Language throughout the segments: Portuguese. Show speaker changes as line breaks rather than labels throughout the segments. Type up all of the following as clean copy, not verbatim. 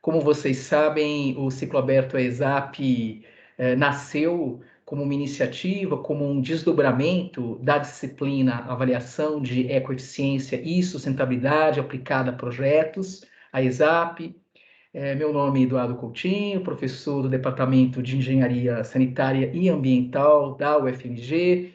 Como vocês sabem, o Ciclo Aberto à ESAP nasceu como uma iniciativa, como um desdobramento da disciplina Avaliação de Ecoeficiência e Sustentabilidade aplicada a projetos, a ESAP. Meu nome é Eduardo Coutinho, professor do Departamento de Engenharia Sanitária e Ambiental da UFMG.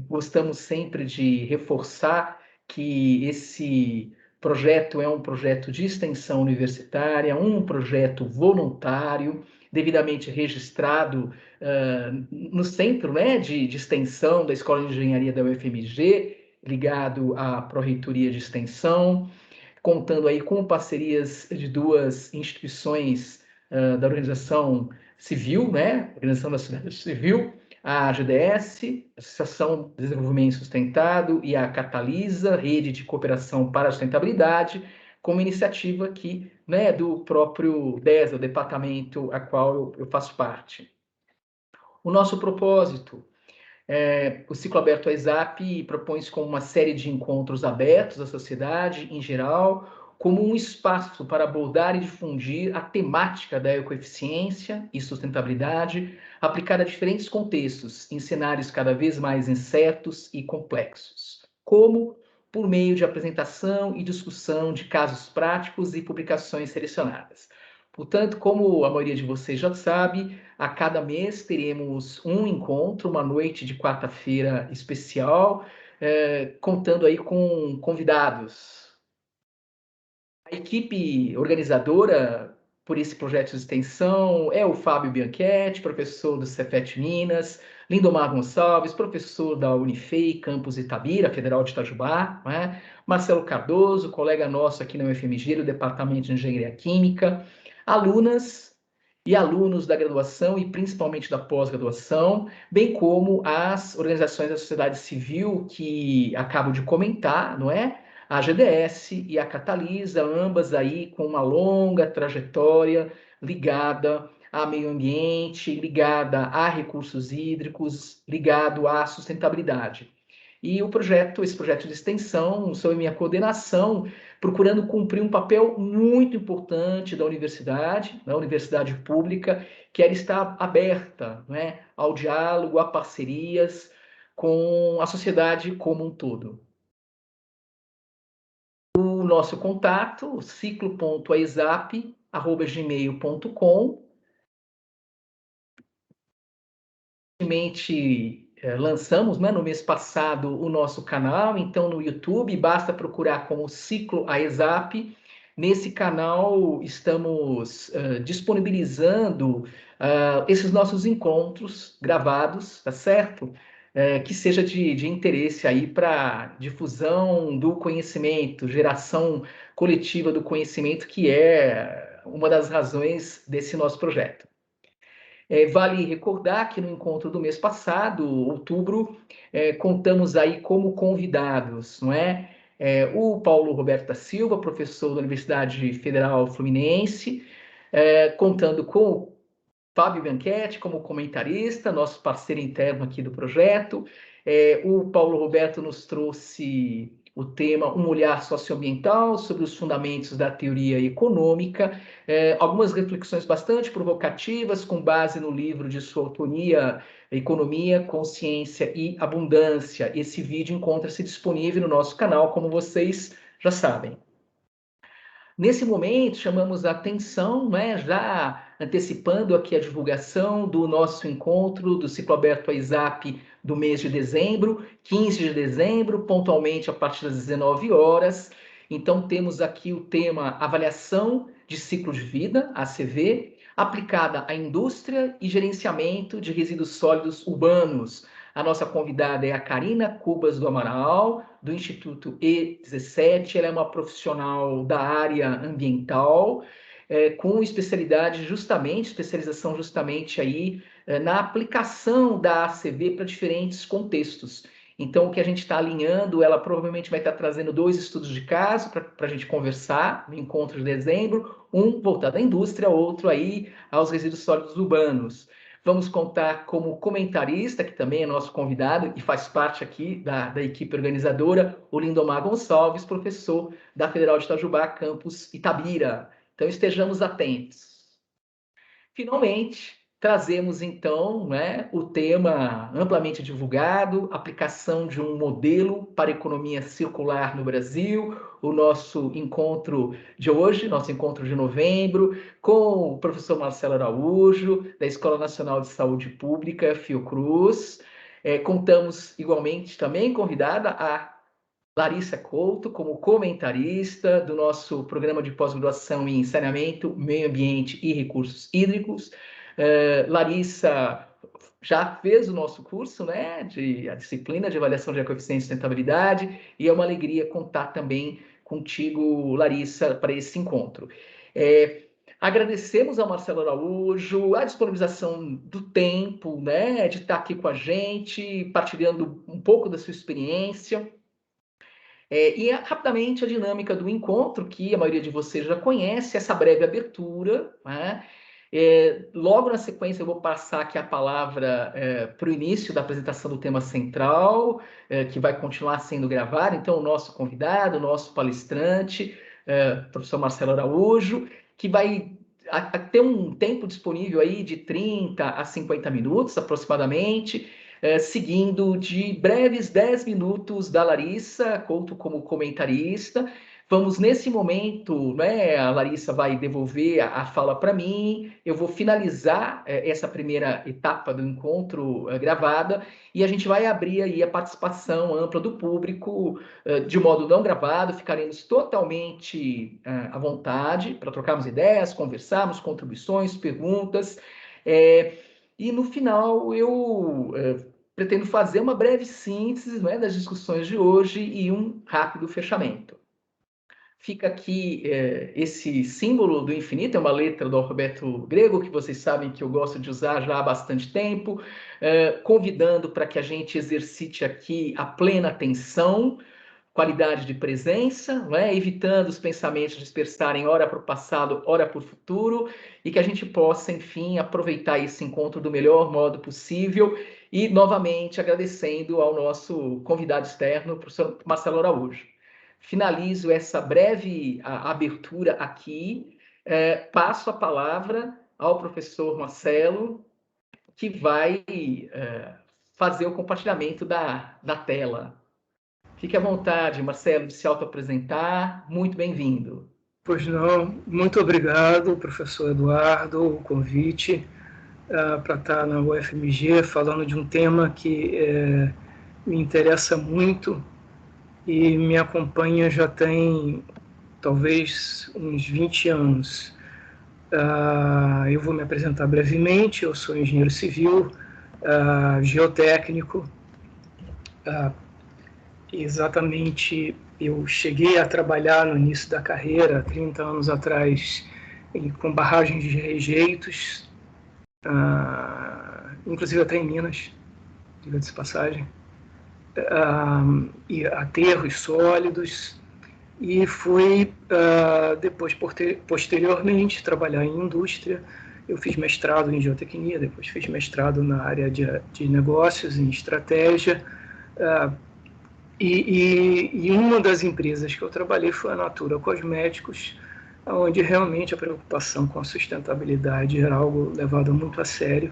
Gostamos sempre de reforçar que esse projeto é um projeto de extensão universitária, um projeto voluntário, devidamente registrado no centro, né, de extensão da Escola de Engenharia da UFMG, ligado à Pró-Reitoria de Extensão, contando aí com parcerias de duas instituições da organização civil, né, Organização da Sociedade Civil, a AGDS, Associação de Desenvolvimento Sustentado, e a Catalisa, Rede de Cooperação para a Sustentabilidade, como iniciativa aqui, né, do próprio DESA, o departamento a qual eu faço parte. O nosso propósito, o Ciclo Aberto à ESAP propõe-se como uma série de encontros abertos à sociedade em geral, como um espaço para abordar e difundir a temática da ecoeficiência e sustentabilidade aplicada a diferentes contextos, em cenários cada vez mais incertos e complexos, como por meio de apresentação e discussão de casos práticos e publicações selecionadas. Portanto, como a maioria de vocês já sabe, a cada mês teremos um encontro, uma noite de quarta-feira especial, contando aí com convidados. A equipe organizadora por esse projeto de extensão é o Fábio Bianchetti, professor do Cefet Minas, Lindomar Gonçalves, professor da Unifei, campus Itabira, Federal de Itajubá, né? Marcelo Cardoso, colega nosso aqui na UFMG, do Departamento de Engenharia Química, alunas e alunos da graduação e principalmente da pós-graduação, bem como as organizações da sociedade civil que acabo de comentar, não é? A GDS e a Catalisa, ambas aí com uma longa trajetória ligada a meio ambiente, ligada a recursos hídricos, ligado à sustentabilidade. E esse projeto de extensão, sob minha coordenação, procurando cumprir um papel muito importante da universidade pública, que era estar aberta, né, ao diálogo, a parcerias com a sociedade como um todo. O nosso contato, ciclo.aesap@gmail.com. Lançamos, né, no mês passado, o nosso canal, então no YouTube basta procurar como Ciclo AESAP. Nesse canal estamos disponibilizando esses nossos encontros gravados, tá certo? Que seja de interesse aí para difusão do conhecimento, geração coletiva do conhecimento, que é uma das razões desse nosso projeto. Vale recordar que no encontro do mês passado, outubro, contamos aí como convidados, não é? O Paulo Roberto da Silva, professor da Universidade Federal Fluminense, contando com o Fábio Bianchetti como comentarista, nosso parceiro interno aqui do projeto. O Paulo Roberto nos trouxe o tema Um Olhar Socioambiental sobre os Fundamentos da Teoria Econômica, algumas reflexões bastante provocativas com base no livro de sua autoria, Economia, Consciência e Abundância. Esse vídeo encontra-se disponível no nosso canal, como vocês já sabem. Nesse momento, chamamos a atenção, né, já antecipando aqui a divulgação do nosso encontro do Ciclo Aberto à ESAP do mês de dezembro, 15 de dezembro, pontualmente a partir das 19 horas. Então, temos aqui o tema Avaliação de Ciclo de Vida, ACV, aplicada à indústria e gerenciamento de resíduos sólidos urbanos. A nossa convidada é a Karina Cubas do Amaral, do Instituto E17. Ela é uma profissional da área ambiental, com especialização justamente aí na aplicação da ACV para diferentes contextos. Então, o que a gente está alinhando, ela provavelmente vai estar trazendo 2 estudos de caso para a gente conversar no encontro de dezembro, um voltado à indústria, outro aí aos resíduos sólidos urbanos. Vamos contar como comentarista, que também é nosso convidado e faz parte aqui da equipe organizadora, o Lindomar Gonçalves, professor da Federal de Itajubá, campus Itabira. Então, estejamos atentos. Finalmente, trazemos então, né, o tema amplamente divulgado, aplicação de um modelo para economia circular no Brasil, o nosso encontro de hoje, nosso encontro de novembro, com o professor Marcelo Araújo, da Escola Nacional de Saúde Pública, Fiocruz. Contamos igualmente também convidada a Larissa Couto, como comentarista do nosso programa de pós-graduação em saneamento, meio ambiente e recursos hídricos. Larissa já fez o nosso curso, né, a disciplina de avaliação de ecoeficiência e sustentabilidade, e é uma alegria contar também contigo, Larissa, para esse encontro. Agradecemos ao Marcelo Araújo a disponibilização do tempo, né, de estar aqui com a gente, partilhando um pouco da sua experiência. Rapidamente a dinâmica do encontro, que a maioria de vocês já conhece, essa breve abertura, né? Logo na sequência eu vou passar aqui a palavra para o início da apresentação do tema central, que vai continuar sendo gravado. Então, o nosso convidado, o nosso palestrante, professor Marcelo Araújo, que vai ter um tempo disponível aí de 30 a 50 minutos aproximadamente, seguindo de breves 10 minutos da Larissa Couto como comentarista. Vamos, nesse momento, né, a Larissa vai devolver a fala para mim, eu vou finalizar essa primeira etapa do encontro gravada, e a gente vai abrir aí a participação ampla do público de modo não gravado, ficaremos totalmente à vontade para trocarmos ideias, conversarmos, contribuições, perguntas, e no final eu pretendo fazer uma breve síntese, né, das discussões de hoje e um rápido fechamento. Fica aqui esse símbolo do infinito, é uma letra do alfabeto grego, que vocês sabem que eu gosto de usar já há bastante tempo, convidando para que a gente exercite aqui a plena atenção, qualidade de presença, né? Evitando os pensamentos dispersarem ora para o passado, ora para o futuro, e que a gente possa, enfim, aproveitar esse encontro do melhor modo possível, e novamente agradecendo ao nosso convidado externo, o professor Marcelo Araújo. Finalizo essa breve abertura aqui, passo a palavra ao professor Marcelo, que vai fazer o compartilhamento da tela. Fique à vontade, Marcelo, de se auto-apresentar. Muito bem-vindo.
Pois não, muito obrigado, professor Eduardo, o convite para estar na UFMG falando de um tema que me interessa muito e me acompanha já tem talvez uns 20 anos. Eu vou me apresentar brevemente, eu sou engenheiro civil, geotécnico, exatamente, eu cheguei a trabalhar no início da carreira, 30 anos atrás, com barragens de rejeitos, inclusive até em Minas, diga-se de passagem, e aterros sólidos, e fui, depois, posteriormente, trabalhar em indústria. Eu fiz mestrado em geotecnia, depois fiz mestrado na área de negócios, em estratégia, e uma das empresas que eu trabalhei foi a Natura Cosméticos, onde realmente a preocupação com a sustentabilidade era algo levado muito a sério.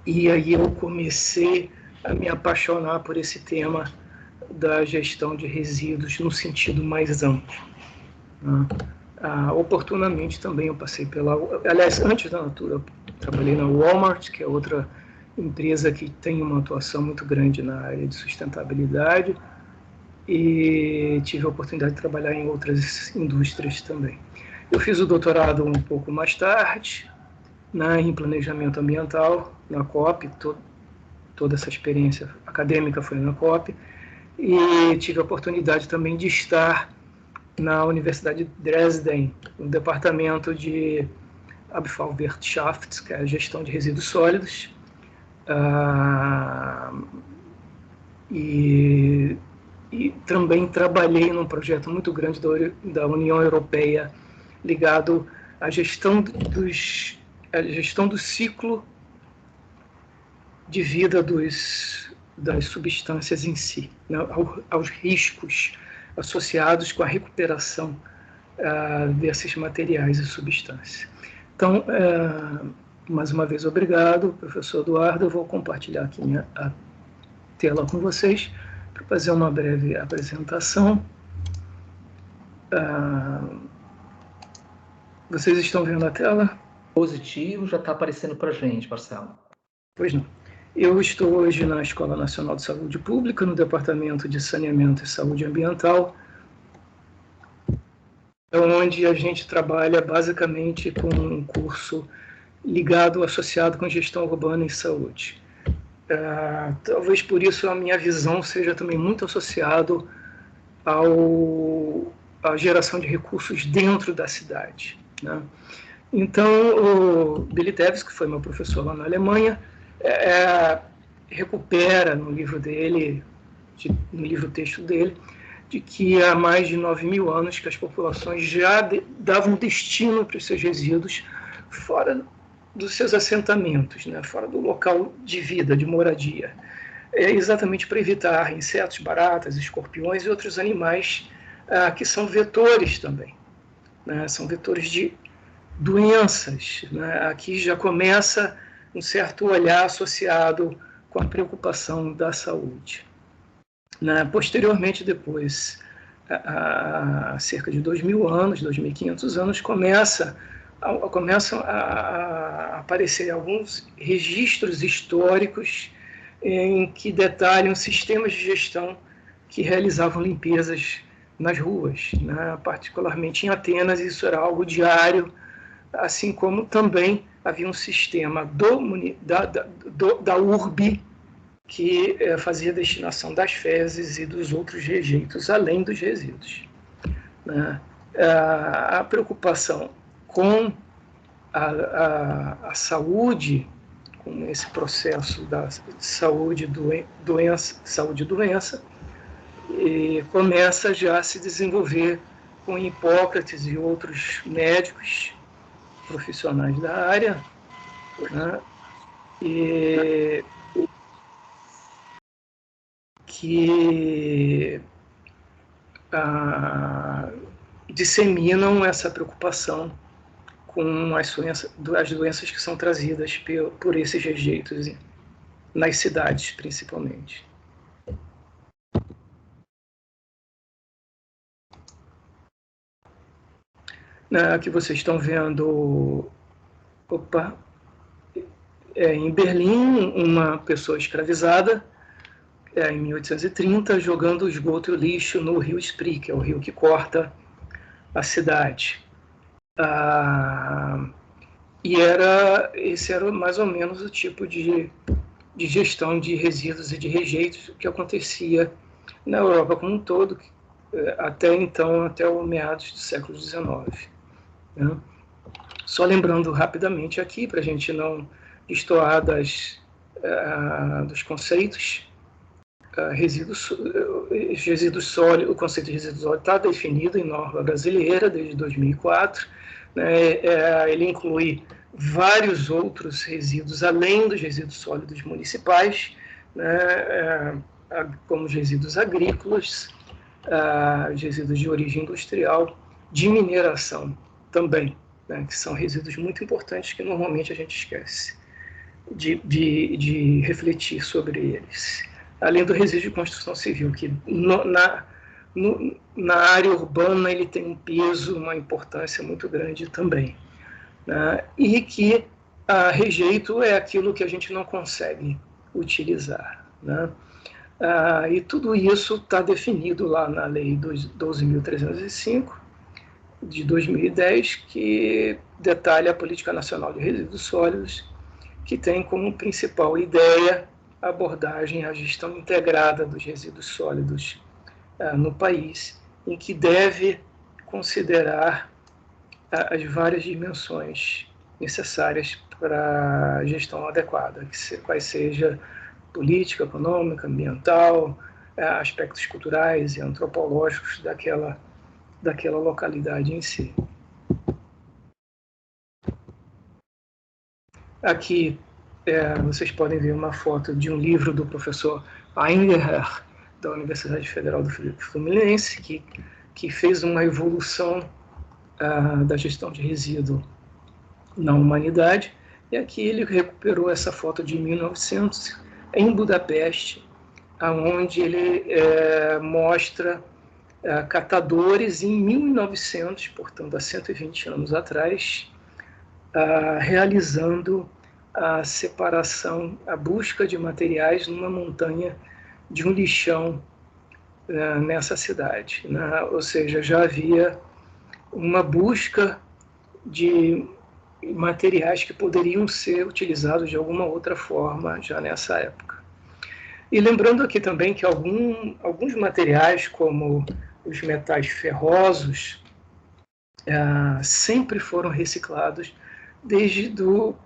E aí eu comecei a me apaixonar por esse tema da gestão de resíduos no sentido mais amplo. Oportunamente também eu passei pela... Aliás, antes da Natura, eu trabalhei na Walmart, que é outra empresa que tem uma atuação muito grande na área de sustentabilidade, e tive a oportunidade de trabalhar em outras indústrias também. Eu fiz o doutorado um pouco mais tarde, em planejamento ambiental, na COP, toda essa experiência acadêmica foi na COP, e tive a oportunidade também de estar na Universidade de Dresden, no departamento de Abfallwirtschaft, que é a gestão de resíduos sólidos, e também trabalhei num projeto muito grande da União Europeia ligado à gestão do ciclo de vida das substâncias em si, né, aos riscos associados com a recuperação desses materiais e substâncias. Então, mais uma vez, obrigado, professor Eduardo. Eu vou compartilhar aqui a tela com vocês para fazer uma breve apresentação. Vocês estão vendo a tela?
Positivo, já está aparecendo para a gente, Marcelo.
Pois não. Eu estou hoje na Escola Nacional de Saúde Pública, no Departamento de Saneamento e Saúde Ambiental, onde a gente trabalha basicamente com um curso ligado, associado com gestão urbana e saúde. Talvez por isso a minha visão seja também muito associado à geração de recursos dentro da cidade, né? Então, o Billy Davis, que foi meu professor lá na Alemanha, recupera no livro dele, no livro-texto dele, de que há mais de 9.000 anos que as populações já davam destino para os seus resíduos fora dos seus assentamentos, né, fora do local de vida, de moradia. Exatamente para evitar insetos, baratas, escorpiões e outros animais que são vetores também, né, são vetores de doenças, né? Aqui já começa um certo olhar associado com a preocupação da saúde, né? Posteriormente, depois, há cerca de 2.000 anos, 2.500 anos, começam a aparecer alguns registros históricos em que detalham sistemas de gestão que realizavam limpezas nas ruas, né? Particularmente em Atenas, isso era algo diário, assim como também havia um sistema da urbe que fazia destinação das fezes e dos outros rejeitos, além dos resíduos, né? A preocupação com a saúde, com esse processo da saúde e doença, e começa já a se desenvolver com Hipócrates e outros médicos profissionais da área, né, e que disseminam essa preocupação com as doenças que são trazidas por esses rejeitos nas cidades, principalmente. Aqui vocês estão vendo, em Berlim, uma pessoa escravizada, em 1830, jogando esgoto e lixo no rio Spree, que é o rio que corta a cidade. E esse era mais ou menos o tipo de gestão de resíduos e de rejeitos que acontecia na Europa como um todo, até então, até o meados do século XIX. Né? Só lembrando rapidamente aqui, para a gente não destoar dos conceitos, resíduos sólidos, o conceito de resíduo sólido está definido em norma brasileira desde 2004. Né? Ele inclui vários outros resíduos, além dos resíduos sólidos municipais, né? Como os resíduos agrícolas, os resíduos de origem industrial, de mineração também, né? Que são resíduos muito importantes que normalmente a gente esquece de refletir sobre eles. Além do resíduo de construção civil, que na área urbana ele tem um peso, uma importância muito grande também, né? E que rejeito é aquilo que a gente não consegue utilizar, né? E tudo isso está definido lá na Lei 12.305, de 2010, que detalha a Política Nacional de Resíduos Sólidos, que tem como principal ideia a abordagem à gestão integrada dos resíduos sólidos no país, em que deve considerar as várias dimensões necessárias para a gestão adequada, quais seja política, econômica, ambiental, aspectos culturais e antropológicos daquela localidade em si. Aqui vocês podem ver uma foto de um livro do professor Eingerher, da Universidade Federal do Fluminense, que fez uma evolução da gestão de resíduo na humanidade. E aqui ele recuperou essa foto de 1900, em Budapeste, onde ele mostra catadores em 1900, portanto, há 120 anos atrás, realizando a separação, a busca de materiais numa montanha de um lixão nessa cidade, né? Ou seja, já havia uma busca de materiais que poderiam ser utilizados de alguma outra forma já nessa época. E lembrando aqui também que alguns materiais, como os metais ferrosos, sempre foram reciclados,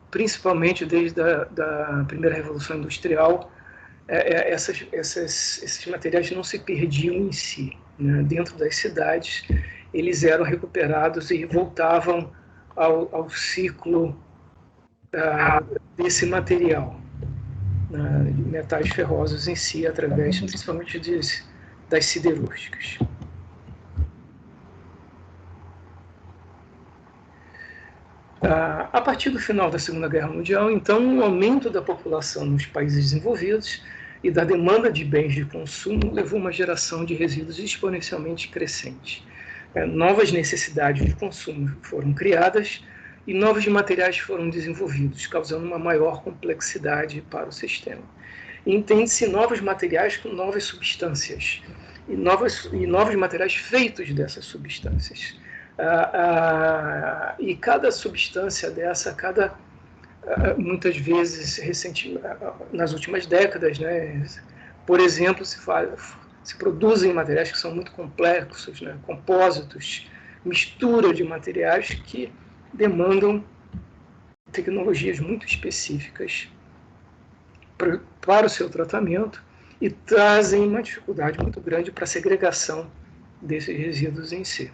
principalmente desde a primeira Revolução Industrial. Esses materiais não se perdiam em si, né? Dentro das cidades, eles eram recuperados e voltavam ao ciclo desse material, de metais ferrosos em si, através principalmente das siderúrgicas. A partir do final da Segunda Guerra Mundial, então, o aumento da população nos países desenvolvidos e da demanda de bens de consumo levou a uma geração de resíduos exponencialmente crescente. Novas necessidades de consumo foram criadas e novos materiais foram desenvolvidos, causando uma maior complexidade para o sistema. Entende-se novos materiais com novas substâncias e novos materiais feitos dessas substâncias. E cada substância dessa, muitas vezes, nas últimas décadas, né, por exemplo, se produzem materiais que são muito complexos, né, compósitos, mistura de materiais que demandam tecnologias muito específicas para o seu tratamento e trazem uma dificuldade muito grande para a segregação desses resíduos em si.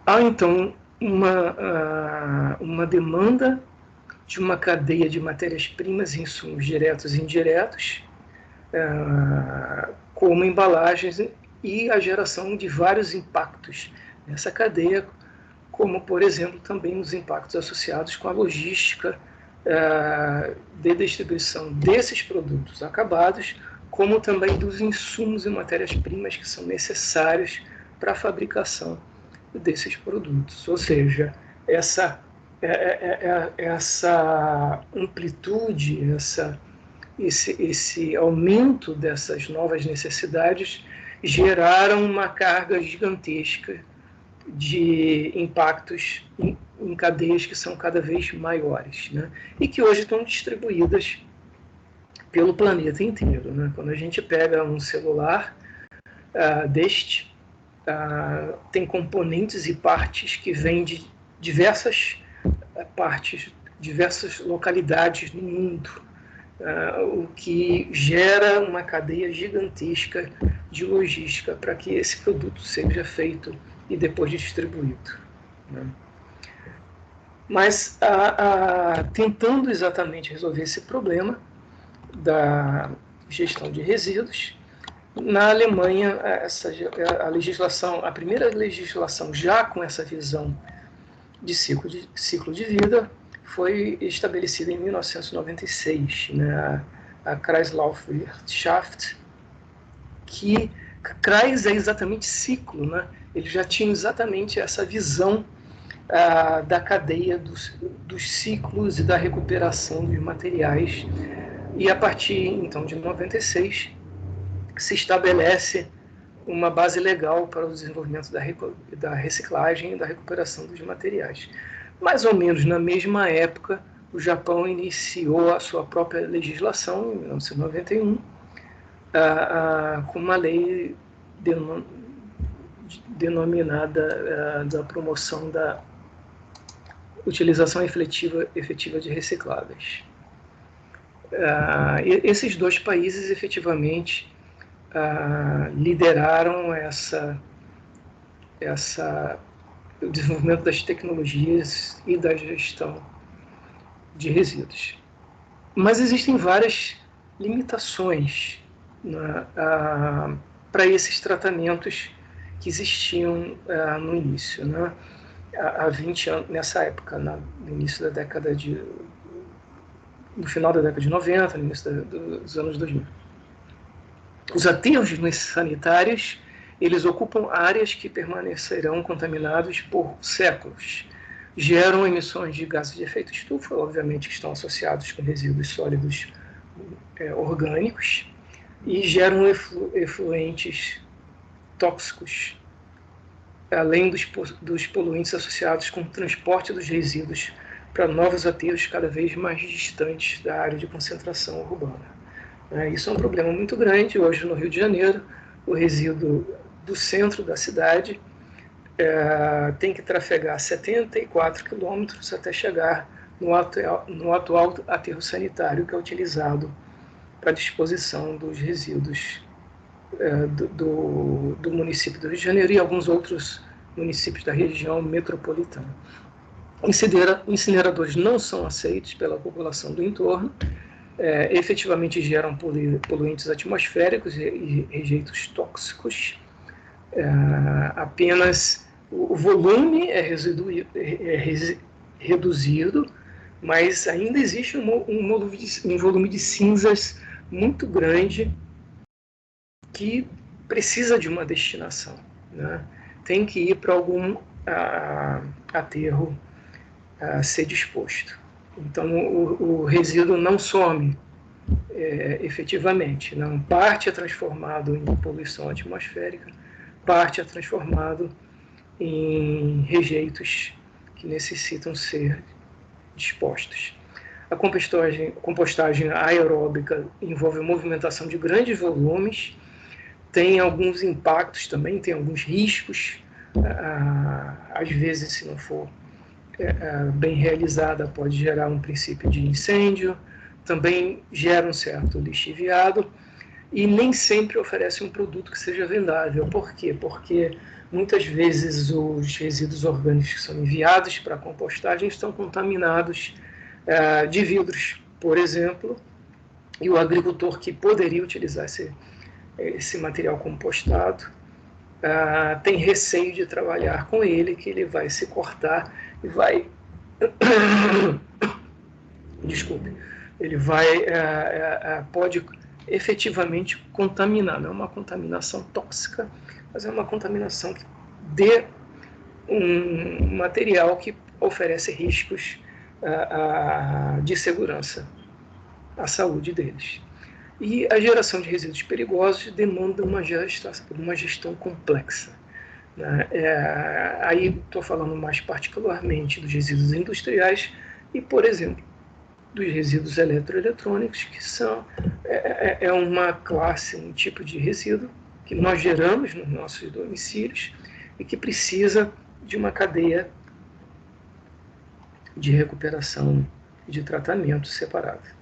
Há, então, uma demanda de uma cadeia de matérias-primas e insumos diretos e indiretos, como embalagens, e a geração de vários impactos nessa cadeia, como, por exemplo, também os impactos associados com a logística de distribuição desses produtos acabados, como também dos insumos e matérias-primas que são necessários para a fabricação desses produtos. Ou seja, essa amplitude, esse aumento dessas novas necessidades geraram uma carga gigantesca de impactos em cadeias que são cada vez maiores, né? E que hoje estão distribuídas pelo planeta inteiro, né? Quando a gente pega um celular tem componentes e partes que vêm de diversas diversas localidades no mundo, o que gera uma cadeia gigantesca de logística para que esse produto seja feito e depois distribuído, né? Mas, tentando exatamente resolver esse problema da gestão de resíduos, na Alemanha, a primeira legislação já com essa visão de ciclo de vida foi estabelecida em 1996, né? A Kreislaufwirtschaft, que Kreis é exatamente ciclo, né? Eles já tinham exatamente essa visão da cadeia dos ciclos e da recuperação dos materiais. E a partir, então, de 96, se estabelece uma base legal para o desenvolvimento da reciclagem e da recuperação dos materiais. Mais ou menos na mesma época, o Japão iniciou a sua própria legislação, em 1991, com uma lei denominada da promoção da utilização efetiva de recicláveis. Esses dois países, efetivamente, lideraram o desenvolvimento das tecnologias e da gestão de resíduos. Mas existem várias limitações, né, para esses tratamentos que existiam no início, né? Há 20 anos, nessa época, no início da década no final da década de 90, no início dos anos 2000. Os aterros sanitários, eles ocupam áreas que permanecerão contaminadas por séculos. Geram emissões de gases de efeito estufa, obviamente que estão associados com resíduos sólidos orgânicos, e geram efluentes tóxicos, além dos poluentes associados com o transporte dos resíduos para novos aterros cada vez mais distantes da área de concentração urbana. Isso é um problema muito grande. Hoje, no Rio de Janeiro, o resíduo do centro da cidade tem que trafegar 74 quilômetros até chegar no atual aterro sanitário que é utilizado para a disposição dos resíduos do município do Rio de Janeiro e alguns outros municípios da região metropolitana. Incineradores não são aceitos pela população do entorno, efetivamente geram poluentes atmosféricos e rejeitos tóxicos. Apenas o volume é reduzido, mas ainda existe um volume de cinzas muito grande que precisa de uma destinação, né? Tem que ir para algum aterro ser disposto. Então, o resíduo não some efetivamente. Não. Parte é transformado em poluição atmosférica, parte é transformado em rejeitos que necessitam ser dispostos. A compostagem aeróbica envolve movimentação de grandes volumes, tem alguns impactos também, tem alguns riscos. Às vezes, se não for bem realizada, pode gerar um princípio de incêndio, também gera um certo lixiviado e nem sempre oferece um produto que seja vendável. Por quê? Porque muitas vezes os resíduos orgânicos que são enviados para a compostagem estão contaminados de vidros, por exemplo, e o agricultor que poderia utilizar esse material compostado tem receio de trabalhar com ele, que ele vai se cortar e vai... Desculpe. Ele pode efetivamente contaminar. Não é uma contaminação tóxica, mas é uma contaminação que dê um material que oferece riscos de segurança à saúde deles. E a geração de resíduos perigosos demanda uma gestão complexa. Aí estou falando mais particularmente dos resíduos industriais e, por exemplo, dos resíduos eletroeletrônicos, que são uma classe, um tipo de resíduo que nós geramos nos nossos domicílios e que precisa de uma cadeia de recuperação e de tratamento separado.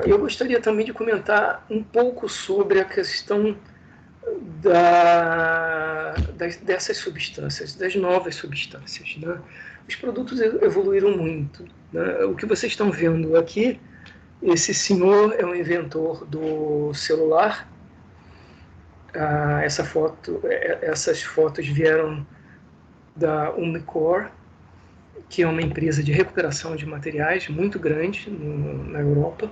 Eu gostaria também de comentar um pouco sobre a questão dessas substâncias, das novas substâncias, né? Os produtos evoluíram muito, né? O que vocês estão vendo aqui, esse senhor é um inventor do celular. Essas fotos vieram da Umicore, que é uma empresa de recuperação de materiais muito grande na Europa.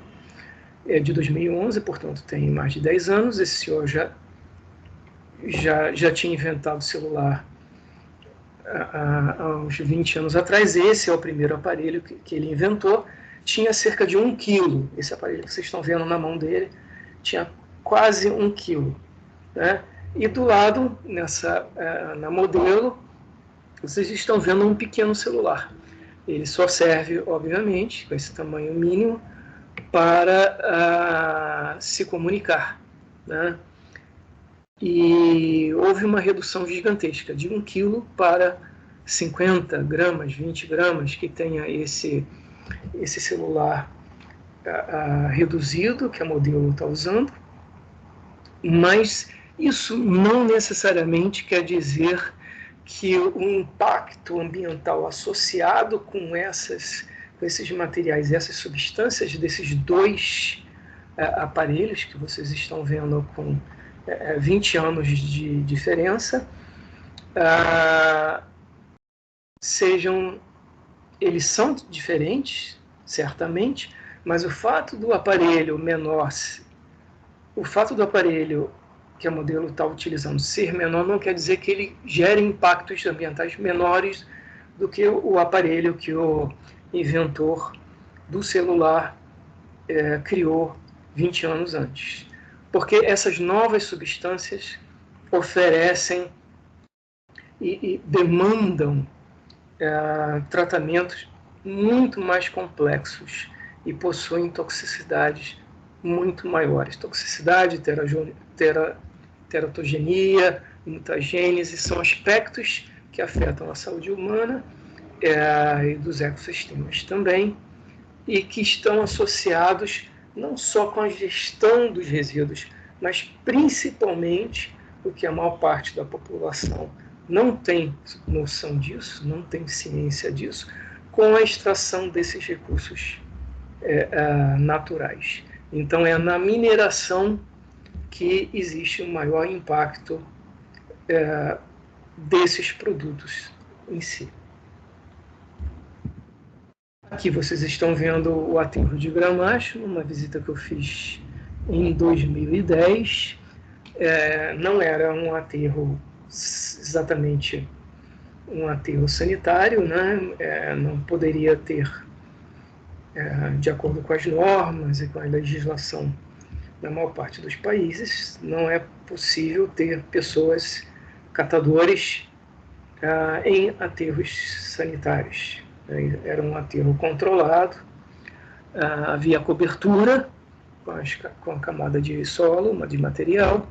É de 2011, portanto tem mais de 10 anos. Esse senhor já tinha inventado o celular há uns 20 anos atrás. Esse é o primeiro aparelho que ele inventou. Tinha cerca de 1 quilo. Esse aparelho que vocês estão vendo na mão dele tinha quase 1 quilo, né? E do lado, na modelo, vocês estão vendo um pequeno celular. Ele só serve, obviamente, com esse tamanho mínimo, para se comunicar, né? E houve uma redução gigantesca, de 1 quilo para 50 gramas, 20 gramas, que tenha esse celular reduzido, que a modelo está usando. Mas isso não necessariamente quer dizer que o impacto ambiental associado com esses materiais, essas substâncias desses dois aparelhos que vocês estão vendo com 20 anos de diferença, eles são diferentes, certamente, mas o fato do aparelho que a modelo está utilizando ser menor não quer dizer que ele gere impactos ambientais menores do que o aparelho que o inventor do celular criou 20 anos antes. Porque essas novas substâncias oferecem e demandam tratamentos muito mais complexos e possuem toxicidades muito maiores. Toxicidade, teratogenia, mutagênese são aspectos que afetam a saúde humana e dos ecossistemas também, e que estão associados não só com a gestão dos resíduos, mas principalmente, porque a maior parte da população não tem noção disso, não tem ciência disso, com a extração desses recursos naturais. Então, é na mineração que existe um maior impacto desses produtos em si. Aqui vocês estão vendo o aterro de Gramacho, uma visita que eu fiz em 2010. Não era um aterro exatamente um aterro sanitário, né? Não poderia ter, de acordo com as normas e com a legislação da maior parte dos países, não é possível ter pessoas, catadores, em aterros sanitários. Era um aterro controlado, havia cobertura com a camada de solo, de material,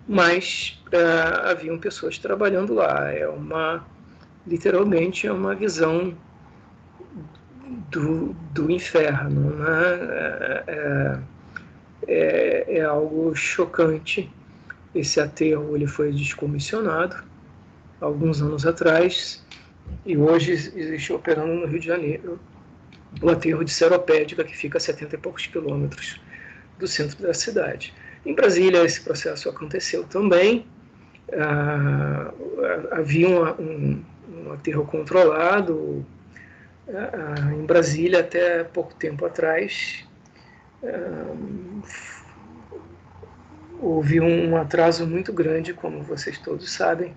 mas haviam pessoas trabalhando lá. Literalmente é uma visão do inferno, né? É algo chocante. Esse aterro ele foi descomissionado alguns anos atrás e hoje existe operando no Rio de Janeiro o aterro de Seropédica, que fica a 70 e poucos quilômetros do centro da cidade. Em Brasília esse processo aconteceu também. Havia um aterro controlado em Brasília até pouco tempo atrás. Houve um atraso muito grande, como vocês todos sabem,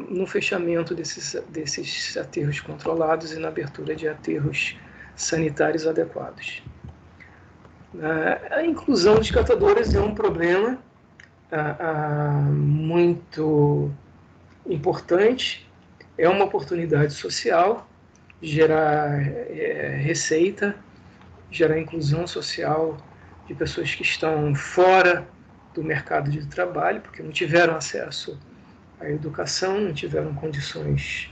no fechamento desses aterros controlados e na abertura de aterros sanitários adequados. A inclusão dos catadores é um problema muito importante, é uma oportunidade social, gerar receita, gerar inclusão social de pessoas que estão fora do mercado de trabalho, porque não tiveram acesso à educação, não tiveram condições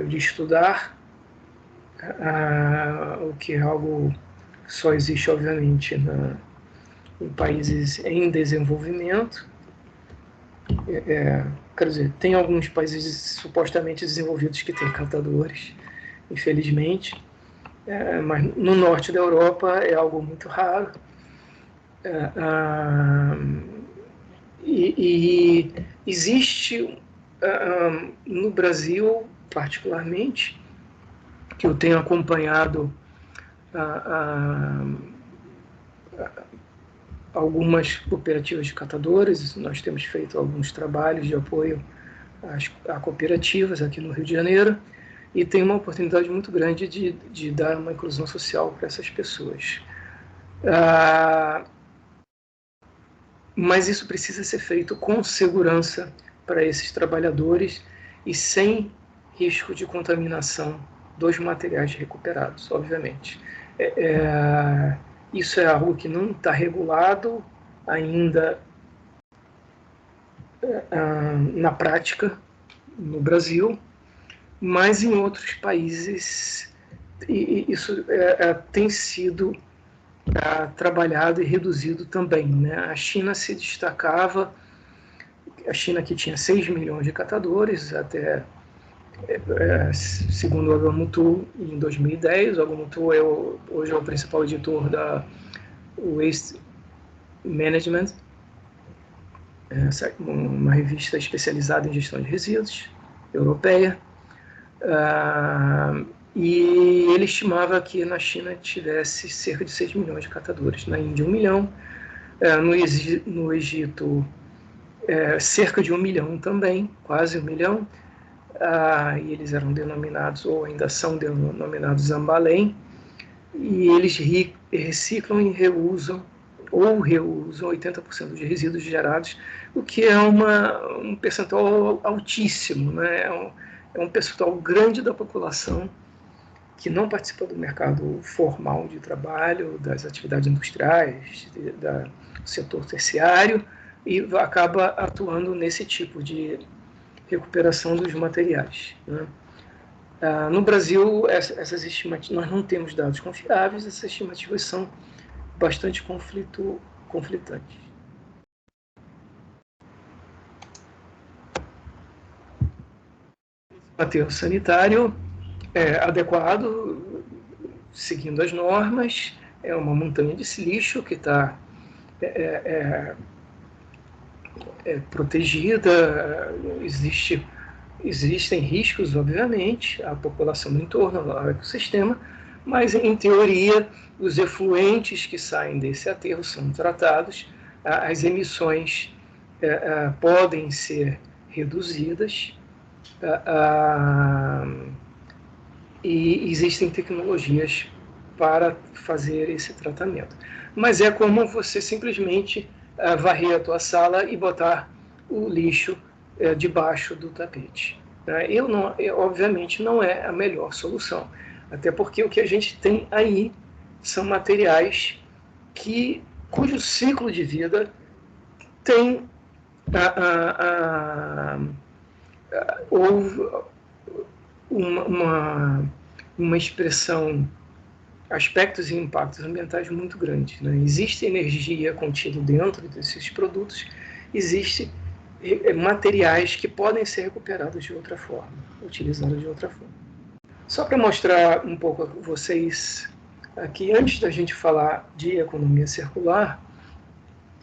de estudar, o que é algo que só existe, obviamente, em países em desenvolvimento. Quer dizer, tem alguns países supostamente desenvolvidos que têm catadores, infelizmente, mas no norte da Europa é algo muito raro. E existe no Brasil, particularmente, que eu tenho acompanhado algumas cooperativas de catadores, nós temos feito alguns trabalhos de apoio a cooperativas aqui no Rio de Janeiro, e tem uma oportunidade muito grande de dar uma inclusão social para essas pessoas. Mas isso precisa ser feito com segurança para esses trabalhadores e sem risco de contaminação dos materiais recuperados, obviamente. Isso é algo que não está regulado ainda na prática no Brasil, mas em outros países isso tem sido trabalhado e reduzido também, né? A China se destacava A China que tinha 6 milhões de catadores até, segundo o Agamutu, em 2010. O Agamutu hoje é o principal editor da Waste Management, uma revista especializada em gestão de resíduos, europeia. E ele estimava que na China tivesse cerca de 6 milhões de catadores, na Índia 1 milhão, no Egito cerca de 1 milhão também, quase 1 milhão, e eles eram denominados, ou ainda são denominados Zambalém, e eles reciclam e reusam 80% de resíduos gerados, o que é um percentual altíssimo, né? É um percentual grande da população que não participa do mercado formal de trabalho, das atividades industriais, do setor terciário, e acaba atuando nesse tipo de recuperação dos materiais, né? No Brasil, essas estimativas, nós não temos dados confiáveis, essas estimativas são bastante conflitantes. O aterro sanitário é adequado, seguindo as normas, é uma montanha de lixo que está protegida, existem riscos, obviamente, à população do entorno, ao ecossistema, mas, em teoria, os efluentes que saem desse aterro são tratados, as emissões podem ser reduzidas, e existem tecnologias para fazer esse tratamento. Mas é como você simplesmente varrer a tua sala e botar o lixo debaixo do tapete. Obviamente não é a melhor solução, até porque o que a gente tem aí são materiais cujo ciclo de vida tem uma expressão, aspectos e impactos ambientais muito grandes, né? Existe energia contida dentro desses produtos, existe materiais que podem ser recuperados de outra forma, utilizados de outra forma. Só para mostrar um pouco a vocês aqui, antes da gente falar de economia circular,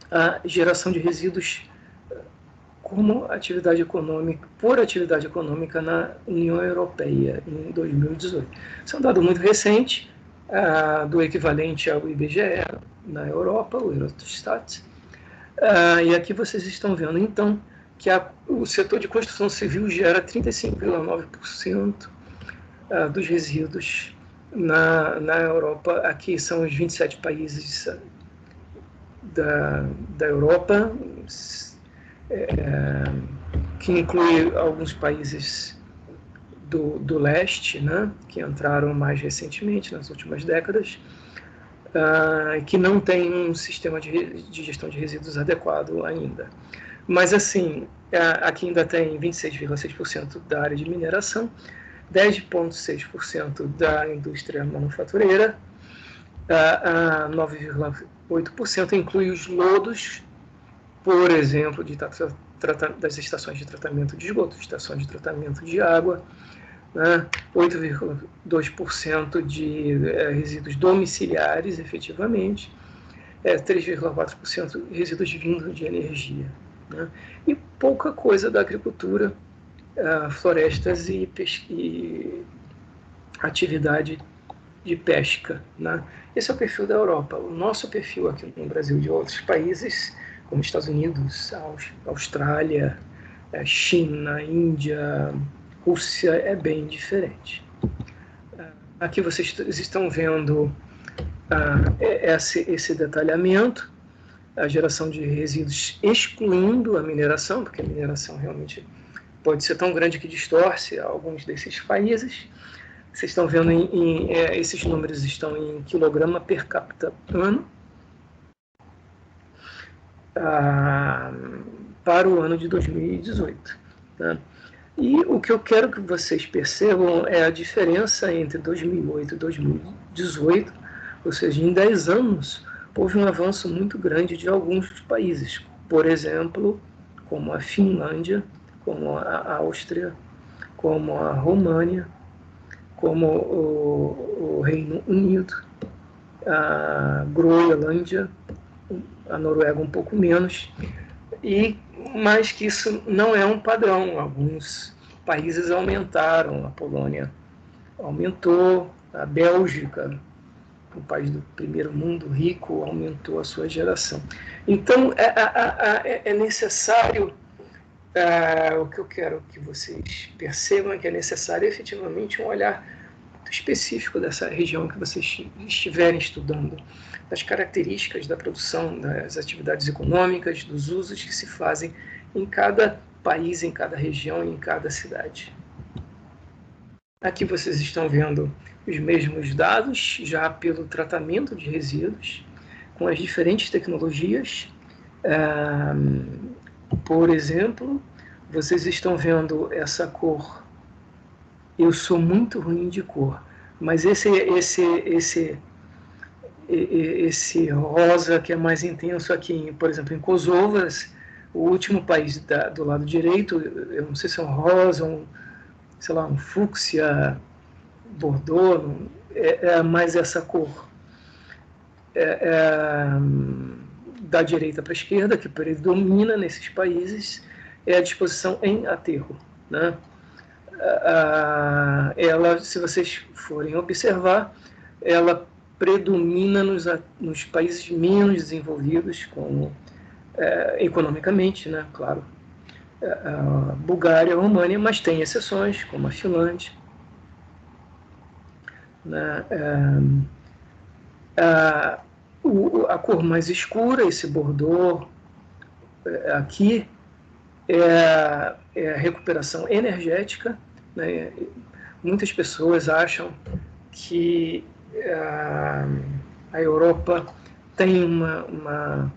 a geração de resíduos como atividade econômica na União Europeia em 2018. Isso é um dado muito recente, do equivalente ao IBGE na Europa, o Eurostat. E aqui vocês estão vendo, então, que o setor de construção civil gera 35,9% dos resíduos na Europa. Aqui são os 27 países da Europa, que inclui alguns países do leste, né, que entraram mais recentemente, nas últimas décadas, que não tem um sistema de gestão de resíduos adequado ainda. Mas, assim, aqui ainda tem 26,6% da área de mineração, 10,6% da indústria manufatureira, 9,8% inclui os lodos, por exemplo, das estações de tratamento de esgoto, estações de tratamento de água, né? 8,2% de resíduos domiciliares, efetivamente, 3,4% resíduos vindos de energia, né? E pouca coisa da agricultura, florestas e atividade de pesca, né? Esse é o perfil da Europa. O nosso perfil aqui no Brasil e de outros países, como Estados Unidos, Austrália, China, Índia, Rússia, é bem diferente. Aqui vocês estão vendo esse detalhamento, a geração de resíduos excluindo a mineração, porque a mineração realmente pode ser tão grande que distorce alguns desses países. Vocês estão vendo, esses números estão em quilograma per capita ano, para o ano de 2018. Né? E o que eu quero que vocês percebam é a diferença entre 2008 e 2018, ou seja, em 10 anos, houve um avanço muito grande de alguns países. Por exemplo, como a Finlândia, como a Áustria, como a România, como o Reino Unido, a Groenlândia, a Noruega um pouco menos, mas que isso não é um padrão. Alguns países aumentaram, a Polônia aumentou, a Bélgica, o país do primeiro mundo rico, aumentou a sua geração. Então, é necessário, o que eu quero que vocês percebam é que é necessário efetivamente um olhar muito específico dessa região que vocês estiverem estudando, das características da produção, das atividades econômicas, dos usos que se fazem em cada país, em cada região, em cada cidade. Aqui vocês estão vendo os mesmos dados, já pelo tratamento de resíduos, com as diferentes tecnologias. Por exemplo, vocês estão vendo essa cor. Eu sou muito ruim de cor, mas esse rosa que é mais intenso aqui, por exemplo, em Kosovas, o último país do lado direito, eu não sei se é um rosa, sei lá, um fúcsia, bordô, mais essa cor da direita para a esquerda, que predomina nesses países, é a disposição em aterro, né? Ela, se vocês forem observar, ela predomina nos países menos desenvolvidos, como economicamente, né? Claro, a Bulgária, a România, mas tem exceções, como a Finlândia. Né? A cor mais escura, esse bordô aqui, é a recuperação energética. Né? Muitas pessoas acham que a Europa tem um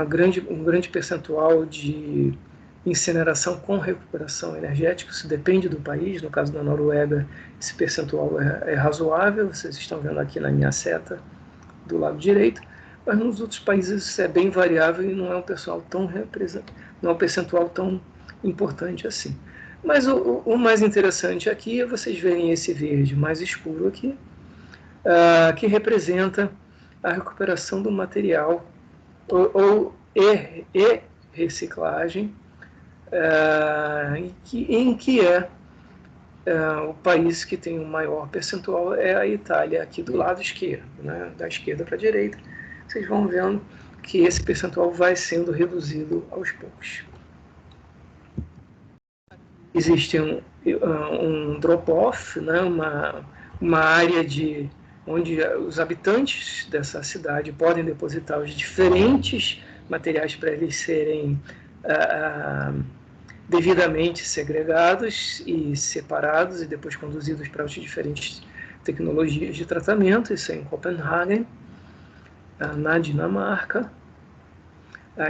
grande percentual de incineração com recuperação energética. Isso depende do país. No caso da Noruega, esse percentual é razoável. Vocês estão vendo aqui na minha seta do lado direito. Mas nos outros países isso é bem variável e não é um percentual tão importante assim. Mas o mais interessante aqui é vocês verem esse verde mais escuro aqui, que representa a recuperação do material e reciclagem, em que o país que tem o maior percentual é a Itália, aqui do lado esquerdo, né, da esquerda para a direita. Vocês vão vendo que esse percentual vai sendo reduzido aos poucos. Existe um drop-off, né, uma área onde os habitantes dessa cidade podem depositar os diferentes materiais para eles serem devidamente segregados e separados e depois conduzidos para as diferentes tecnologias de tratamento. Isso é em Copenhague, na Dinamarca.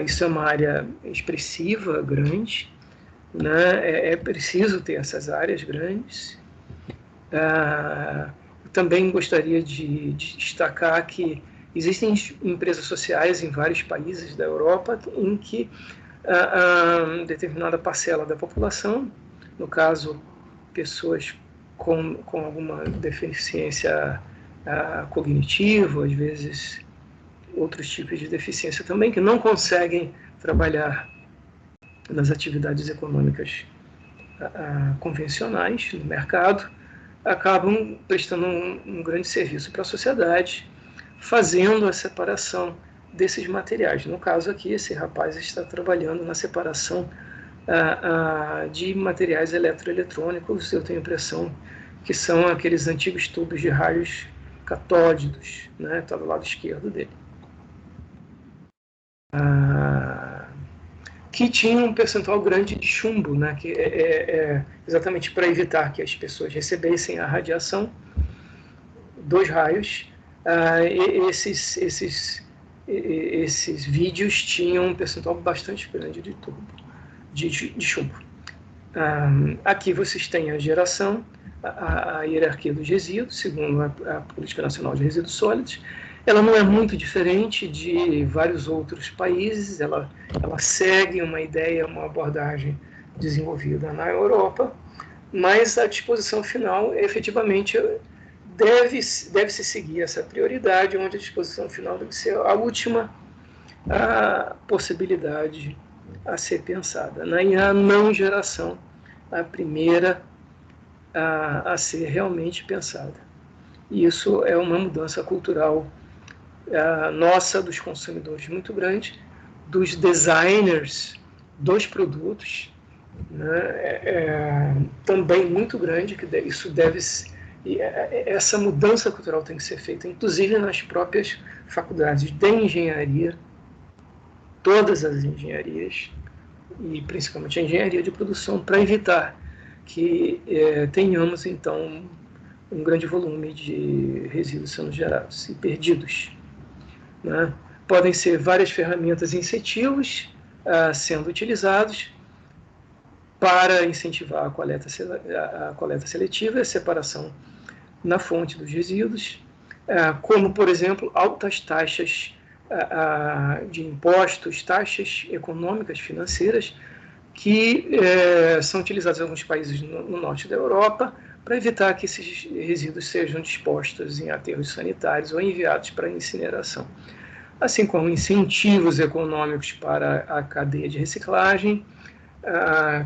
Isso é uma área expressiva, grande. Né? É preciso ter essas áreas grandes. Também gostaria de destacar que existem empresas sociais em vários países da Europa em que determinada parcela da população, no caso, pessoas com alguma deficiência cognitiva, às vezes outros tipos de deficiência também, que não conseguem trabalhar nas atividades econômicas convencionais no mercado, acabam prestando um grande serviço para a sociedade, fazendo a separação desses materiais. No caso aqui, esse rapaz está trabalhando na separação de materiais eletroeletrônicos. Eu tenho a impressão que são aqueles antigos tubos de raios catódicos, né? Está do lado esquerdo dele. Que tinha um percentual grande de chumbo, né? Que exatamente para evitar que as pessoas recebessem a radiação dos raios. Esses vídeos tinham um percentual bastante grande de chumbo. Aqui vocês têm a geração, a hierarquia dos resíduos, segundo a Política Nacional de Resíduos Sólidos, Ela não é muito diferente de vários outros países, ela segue uma ideia, uma abordagem desenvolvida na Europa, mas a disposição final, efetivamente, deve-se seguir essa prioridade, onde a disposição final deve ser a última possibilidade a ser pensada, né? E a não geração, a primeira a ser realmente pensada. E isso é uma mudança cultural nossa, dos consumidores, muito grande, dos designers dos produtos, né? Também muito grande, que isso essa mudança cultural tem que ser feita, inclusive nas próprias faculdades de engenharia, todas as engenharias, e principalmente a engenharia de produção, para evitar que tenhamos, então, um grande volume de resíduos sendo gerados e perdidos, né? Podem ser várias ferramentas e incentivos sendo utilizados para incentivar a coleta seletiva e a separação na fonte dos resíduos, como, por exemplo, altas taxas de impostos, taxas econômicas, financeiras, que são utilizadas em alguns países no norte da Europa para evitar que esses resíduos sejam dispostos em aterros sanitários ou enviados para incineração. Assim como incentivos econômicos para a cadeia de reciclagem,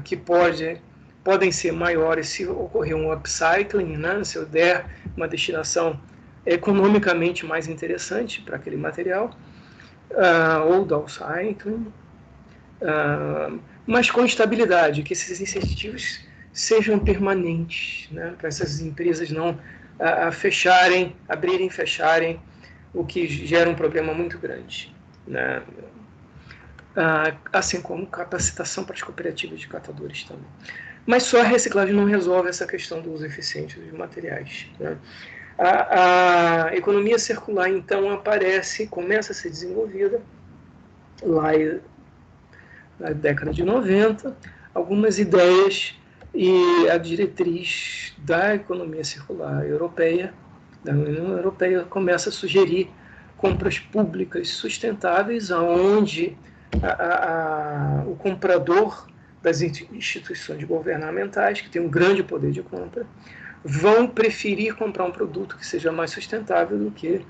que podem ser maiores se ocorrer um upcycling, né? Se eu der uma destinação economicamente mais interessante para aquele material, ou downcycling, mas com estabilidade, que esses incentivos sejam permanentes, né? Para essas empresas não abrirem e fecharem, o que gera um problema muito grande, né? Assim como capacitação para as cooperativas de catadores também. Mas só a reciclagem não resolve essa questão do uso eficiente dos materiais, né? A economia circular, então, começa a ser desenvolvida lá na década de 90, algumas ideias, e a diretriz da economia circular europeia, da União Europeia, começa a sugerir compras públicas sustentáveis, onde o comprador das instituições governamentais, que tem um grande poder de compra, vão preferir comprar um produto que seja mais sustentável do que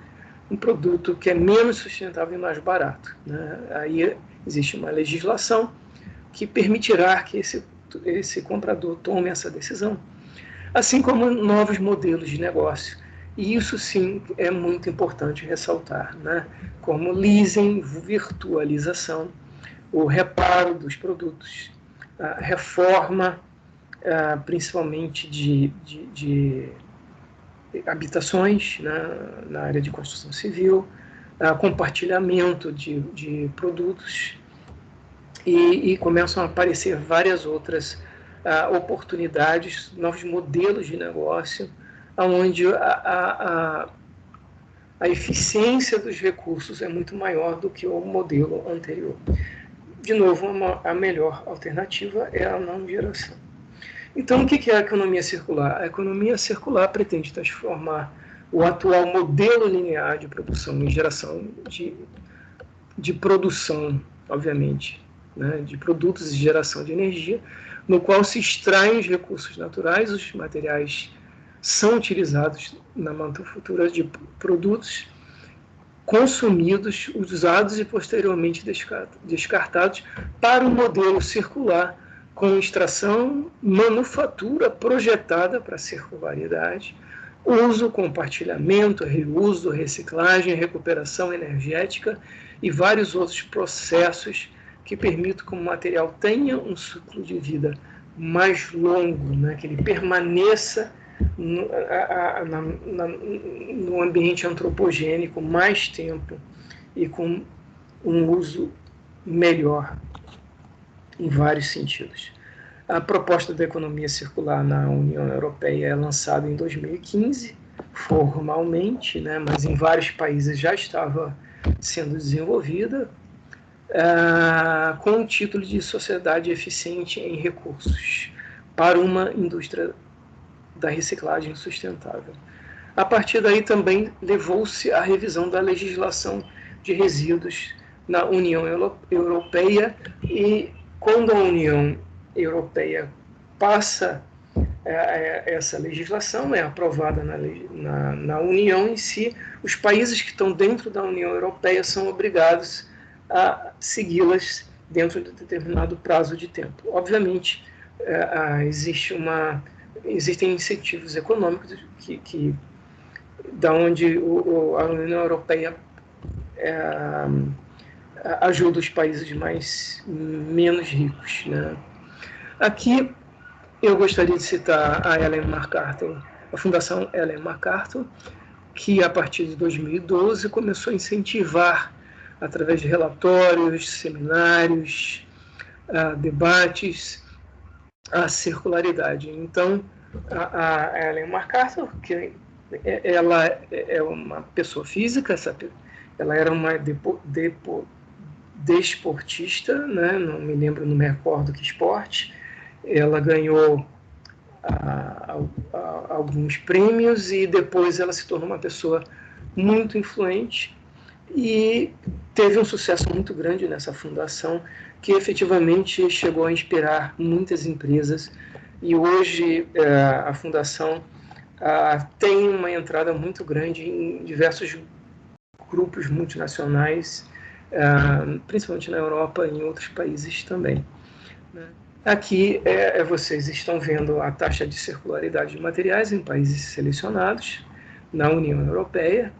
um produto que é menos sustentável e mais barato, né? Aí existe uma legislação que permitirá que esse comprador tome essa decisão, assim como novos modelos de negócio. E isso, sim, é muito importante ressaltar, né? Como leasing, virtualização, o reparo dos produtos, a reforma, principalmente de habitações, né, na área de construção civil, compartilhamento de produtos, e começam a aparecer várias outras oportunidades, novos modelos de negócio, onde a eficiência dos recursos é muito maior do que o modelo anterior. De novo, a melhor alternativa é a não geração. Então, o que é a economia circular? A economia circular pretende transformar o atual modelo linear de produção e geração de produção, obviamente, né, de produtos e geração de energia, no qual se extraem os recursos naturais, os materiais são utilizados na manufatura de produtos consumidos, usados e posteriormente descartados, para um modelo circular, com extração, manufatura projetada para a circularidade, uso, compartilhamento, reuso, reciclagem, recuperação energética e vários outros processos que permitam que o material tenha um ciclo de vida mais longo, né, que ele permaneça no ambiente antropogênico mais tempo e com um uso melhor em vários sentidos. A proposta da economia circular na União Europeia é lançada em 2015, formalmente, né, mas em vários países já estava sendo desenvolvida, com o título de Sociedade Eficiente em Recursos, para uma indústria da reciclagem sustentável. A partir daí também levou-se à revisão da legislação de resíduos na União Europeia, e quando a União Europeia passa essa legislação, é aprovada na União em si, os países que estão dentro da União Europeia são obrigados a segui-las dentro de determinado prazo de tempo. Obviamente, existem incentivos econômicos que da onde a União Europeia ajuda os países menos ricos, né? Aqui eu gostaria de citar a Ellen MacArthur, a Fundação Ellen MacArthur, que a partir de 2012 começou a incentivar, através de relatórios, seminários, debates, a circularidade. Então, a Ellen MacArthur, que ela é uma pessoa física, ela era uma desportista, né? Não me lembro, não me recordo que esporte. Ela ganhou alguns prêmios e depois ela se tornou uma pessoa muito influente e teve um sucesso muito grande nessa fundação, que efetivamente chegou a inspirar muitas empresas, e hoje a fundação tem uma entrada muito grande em diversos grupos multinacionais, principalmente na Europa e em outros países também, né? Aqui vocês estão vendo a taxa de circularidade de materiais em países selecionados na União Europeia.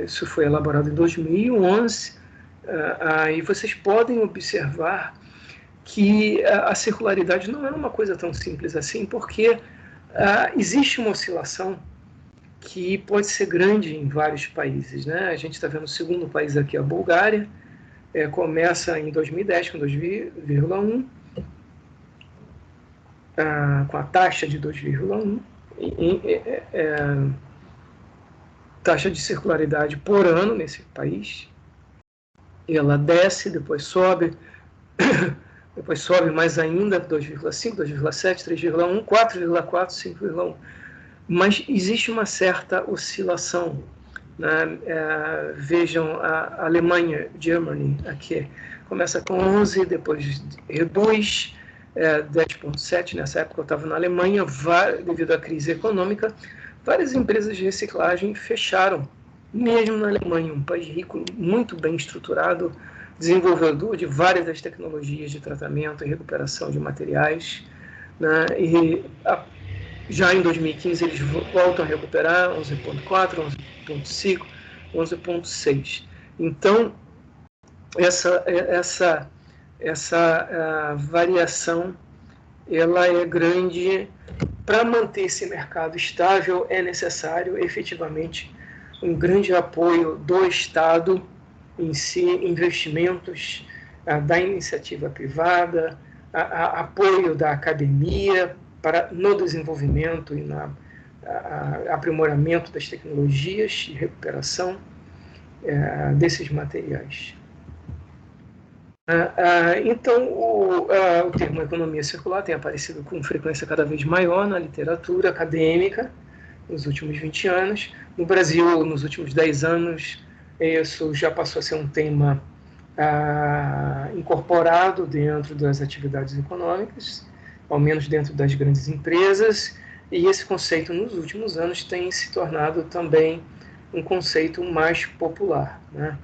Isso foi elaborado em 2011, e vocês podem observar que a circularidade não é uma coisa tão simples assim, porque existe uma oscilação que pode ser grande em vários países, né? A gente está vendo o segundo país aqui, a Bulgária, começa em 2010 com 2,1, com a taxa de 2,1, taxa de circularidade por ano nesse país. Ela desce, depois sobe, depois sobe mais ainda, 2,5, 2,7, 3,1, 4,4, 5,1. Mas existe uma certa oscilação, né? Vejam a Alemanha, Germany, aqui começa com 11, depois reduz 10,7. Nessa época eu estava na Alemanha, devido à crise econômica, várias empresas de reciclagem fecharam, mesmo na Alemanha, um país rico, muito bem estruturado, desenvolvedor de várias das tecnologias de tratamento e recuperação de materiais, né? E já em 2015 eles voltam a recuperar 11,4, 11,5, 11,6. Então, essa variação ela é grande. Para manter esse mercado estável, é necessário efetivamente um grande apoio do Estado em si, investimentos da iniciativa privada, apoio da academia no desenvolvimento e no aprimoramento das tecnologias de recuperação desses materiais. Então, o termo economia circular tem aparecido com frequência cada vez maior na literatura acadêmica nos últimos 20 anos. No Brasil, nos últimos 10 anos, isso já passou a ser um tema incorporado dentro das atividades econômicas, ao menos dentro das grandes empresas, e esse conceito, nos últimos anos, tem se tornado também um conceito mais popular, né?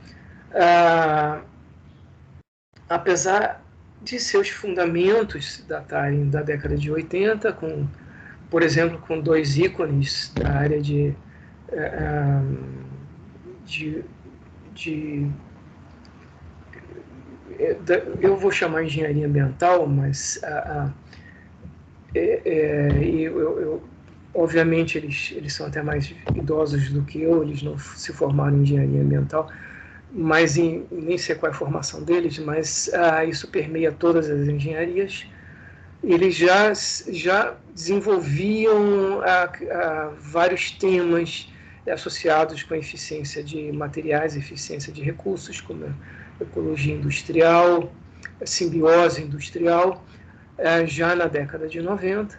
Apesar de seus fundamentos datarem da década de 80, por exemplo, com dois ícones da área eu vou chamar engenharia ambiental, mas obviamente eles são até mais idosos do que eu, eles não se formaram em engenharia ambiental, mas nem sei qual é a formação deles, mas isso permeia todas as engenharias. Eles já desenvolviam vários temas associados com a eficiência de materiais, eficiência de recursos, como a ecologia industrial, a simbiose industrial, já na década de 90.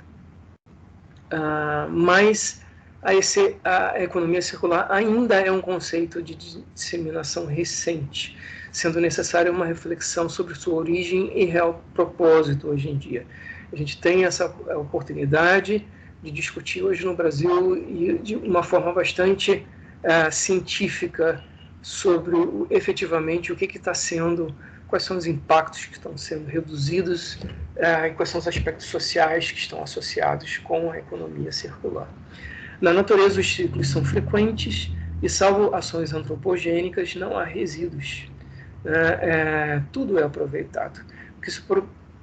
mas a economia circular ainda é um conceito de disseminação recente, sendo necessária uma reflexão sobre sua origem e real propósito hoje em dia. A gente tem essa oportunidade de discutir hoje no Brasil e de uma forma bastante científica sobre efetivamente o que está sendo, quais são os impactos que estão sendo reduzidos e quais são os aspectos sociais que estão associados com a economia circular. Na natureza, os ciclos são frequentes e, salvo ações antropogênicas, não há resíduos. Tudo é aproveitado. O que se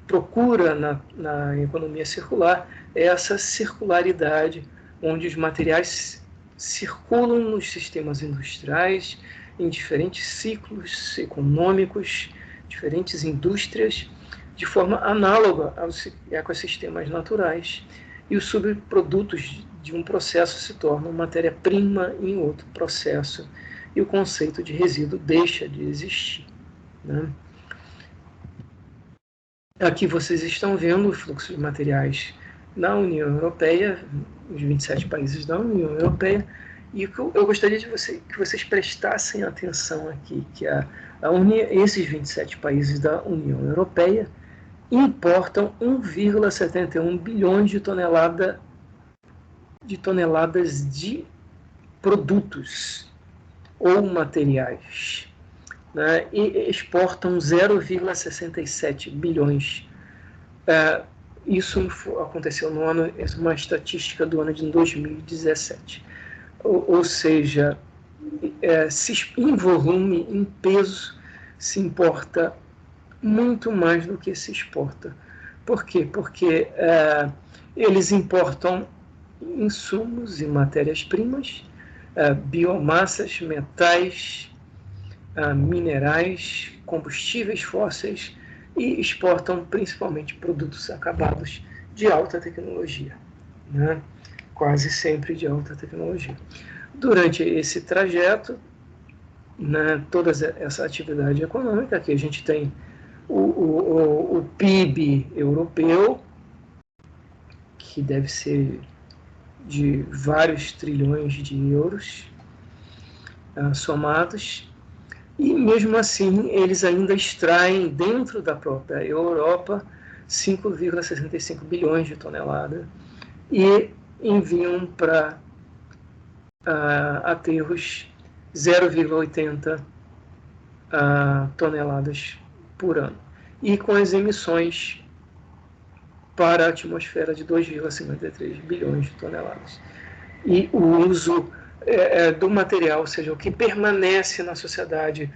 procura na economia circular é essa circularidade, onde os materiais circulam nos sistemas industriais, em diferentes ciclos econômicos, diferentes indústrias, de forma análoga aos ecossistemas naturais. E os subprodutos de um processo se tornam matéria-prima em outro processo, e o conceito de resíduo deixa de existir. Né? Aqui vocês estão vendo o fluxo de materiais na União Europeia, os 27 países da União Europeia, e o que eu gostaria que vocês prestassem atenção aqui, que esses 27 países da União Europeia importam 1,71 bilhões de toneladas de produtos ou materiais, né, e exportam 0,67 bilhões. Isso aconteceu uma estatística do ano de 2017. Ou seja, em volume, em peso, se importa muito mais do que se exporta. Por quê? Porque eles importam insumos e matérias-primas, biomassas, metais, minerais, combustíveis fósseis, e exportam principalmente produtos acabados de alta tecnologia, né? Quase sempre de alta tecnologia. Durante esse trajeto, né, toda essa atividade econômica, aqui a gente tem o PIB europeu, que deve ser de vários trilhões de euros somados, e mesmo assim eles ainda extraem dentro da própria Europa 5,65 bilhões de toneladas e enviam para aterros 0,80 toneladas por ano, e com as emissões para a atmosfera de 2,53 bilhões de toneladas. E o uso do material, ou seja, o que permanece na sociedade,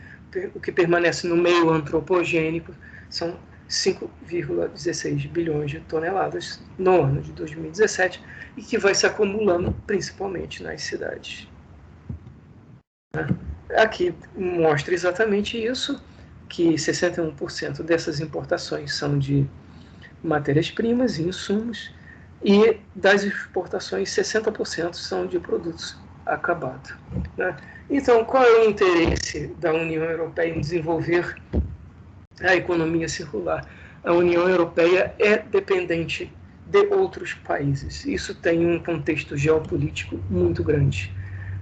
o que permanece no meio antropogênico, são 5,16 bilhões de toneladas no ano de 2017, e que vai se acumulando principalmente nas cidades. Aqui mostra exatamente isso, que 61% dessas importações são de matérias-primas e insumos, e das exportações 60% são de produtos acabados. Né? Então, qual é o interesse da União Europeia em desenvolver a economia circular? A União Europeia é dependente de outros países. Isso tem um contexto geopolítico muito grande.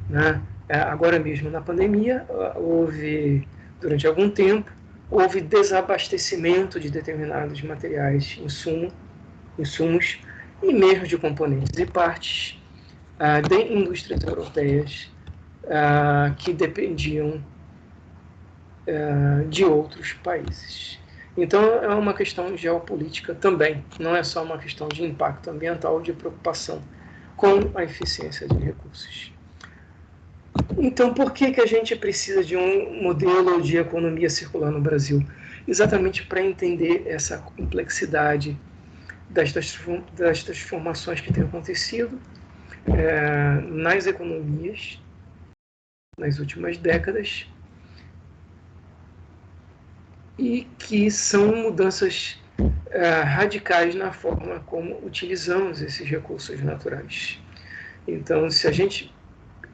Né? Agora mesmo, na pandemia, durante algum tempo, houve desabastecimento de determinados materiais, insumos e mesmo de componentes e partes de indústrias europeias que dependiam de outros países. Então, é uma questão geopolítica também, não é só uma questão de impacto ambiental, de preocupação com a eficiência de recursos. Então, por que a gente precisa de um modelo de economia circular no Brasil? Exatamente para entender essa complexidade das transformações que têm acontecido nas economias nas últimas décadas, e que são mudanças radicais na forma como utilizamos esses recursos naturais. Então, se a gente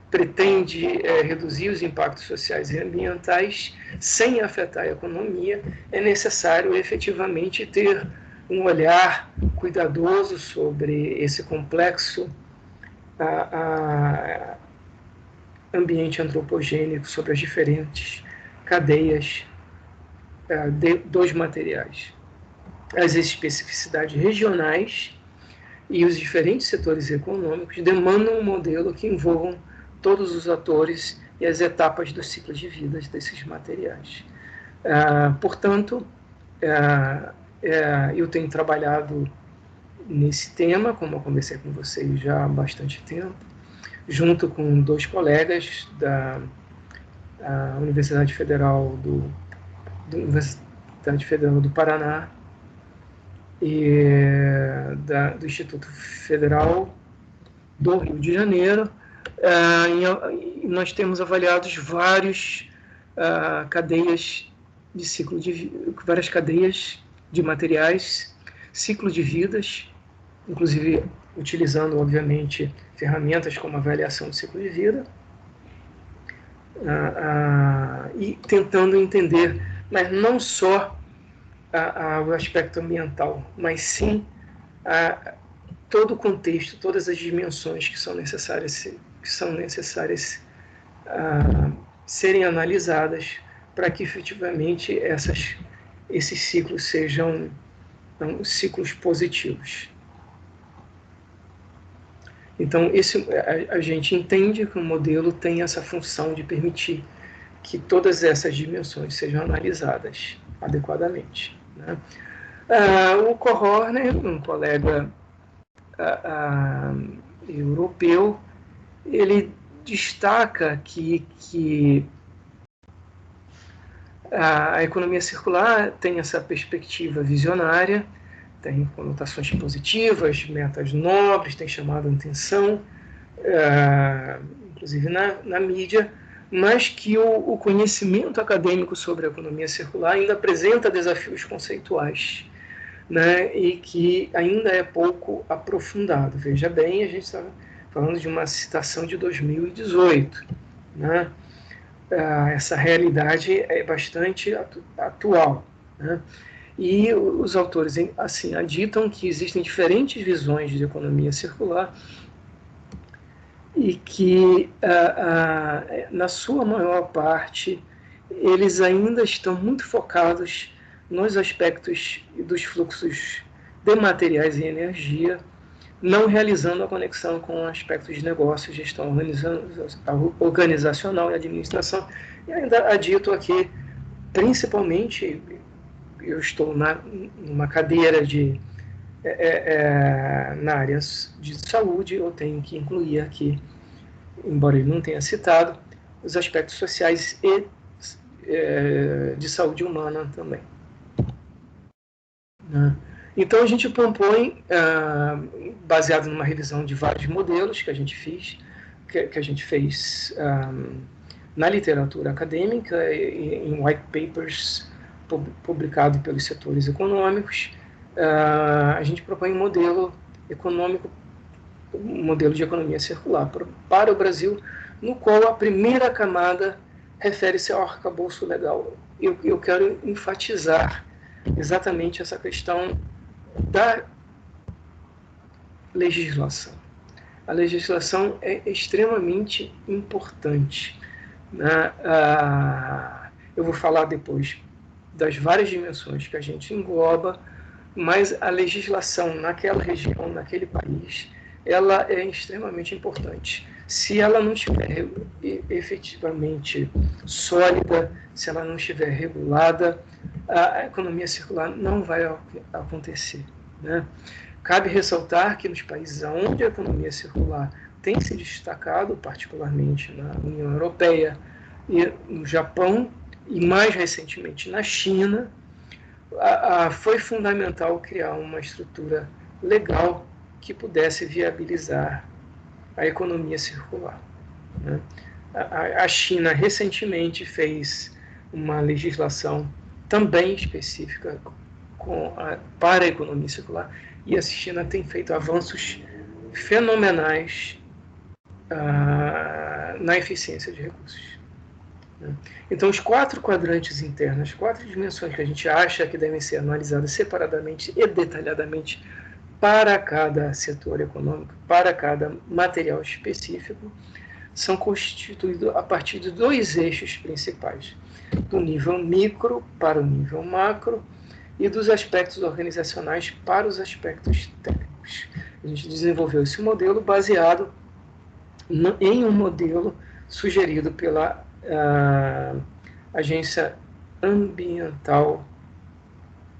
pretende reduzir os impactos sociais e ambientais sem afetar a economia, é necessário efetivamente ter um olhar cuidadoso sobre esse complexo ambiente antropogênico, sobre as diferentes cadeias dos materiais, as especificidades regionais e os diferentes setores econômicos demandam um modelo que envolvam todos os atores e as etapas do ciclo de vida desses materiais. Portanto, eu tenho trabalhado nesse tema, como eu conversei com vocês já há bastante tempo, junto com 2 colegas da Universidade Federal do Paraná e do Instituto Federal do Rio de Janeiro. Nós temos avaliado várias cadeias de ciclo de várias cadeias de materiais, ciclo de vidas, inclusive utilizando, obviamente, ferramentas como avaliação de ciclo de vida, e tentando entender, mas não só o aspecto ambiental, mas sim todo o contexto, todas as dimensões que são necessárias serem analisadas para que efetivamente esses ciclos sejam ciclos positivos. Então, a gente entende que o modelo tem essa função de permitir que todas essas dimensões sejam analisadas adequadamente, né? O Kohorner, um colega europeu, ele destaca que a economia circular tem essa perspectiva visionária, tem conotações positivas, metas nobres, tem chamado a atenção, inclusive na mídia, mas que o conhecimento acadêmico sobre a economia circular ainda apresenta desafios conceituais, né, e que ainda é pouco aprofundado. Veja bem, a gente está falando de uma citação de 2018, né? Essa realidade é bastante atual, né? E os autores assim aditam que existem diferentes visões de economia circular e que, na sua maior parte, eles ainda estão muito focados nos aspectos dos fluxos de materiais e energia, não realizando a conexão com aspectos de negócio, gestão organizacional e administração. E ainda adito aqui, principalmente, eu estou numa cadeira na área de saúde, eu tenho que incluir aqui, embora ele não tenha citado, os aspectos sociais e de saúde humana também. Então, a gente propõe, baseado numa revisão de vários modelos que a gente fez na literatura acadêmica, em white papers publicado pelos setores econômicos, a gente propõe um modelo econômico, um modelo de economia circular para o Brasil, no qual a primeira camada refere-se ao arcabouço legal. Eu quero enfatizar exatamente essa questão da legislação. A legislação é extremamente importante, né? Eu vou falar depois das várias dimensões que a gente engloba, mas a legislação naquela região, naquele país, ela é extremamente importante. Se ela não estiver efetivamente sólida, se ela não estiver regulada, a economia circular não vai acontecer, né? Cabe ressaltar que nos países onde a economia circular tem se destacado, particularmente na União Europeia e no Japão, e mais recentemente na China, foi fundamental criar uma estrutura legal que pudesse viabilizar a economia circular, né? A China recentemente fez uma legislação também específica para a economia circular, e a China tem feito avanços fenomenais na eficiência de recursos. Então, os 4 quadrantes internos, as 4 dimensões que a gente acha que devem ser analisadas separadamente e detalhadamente para cada setor econômico, para cada material específico, são constituídos a partir de 2 eixos principais, do nível micro para o nível macro e dos aspectos organizacionais para os aspectos técnicos. A gente desenvolveu esse modelo baseado em um modelo sugerido pela Agência Ambiental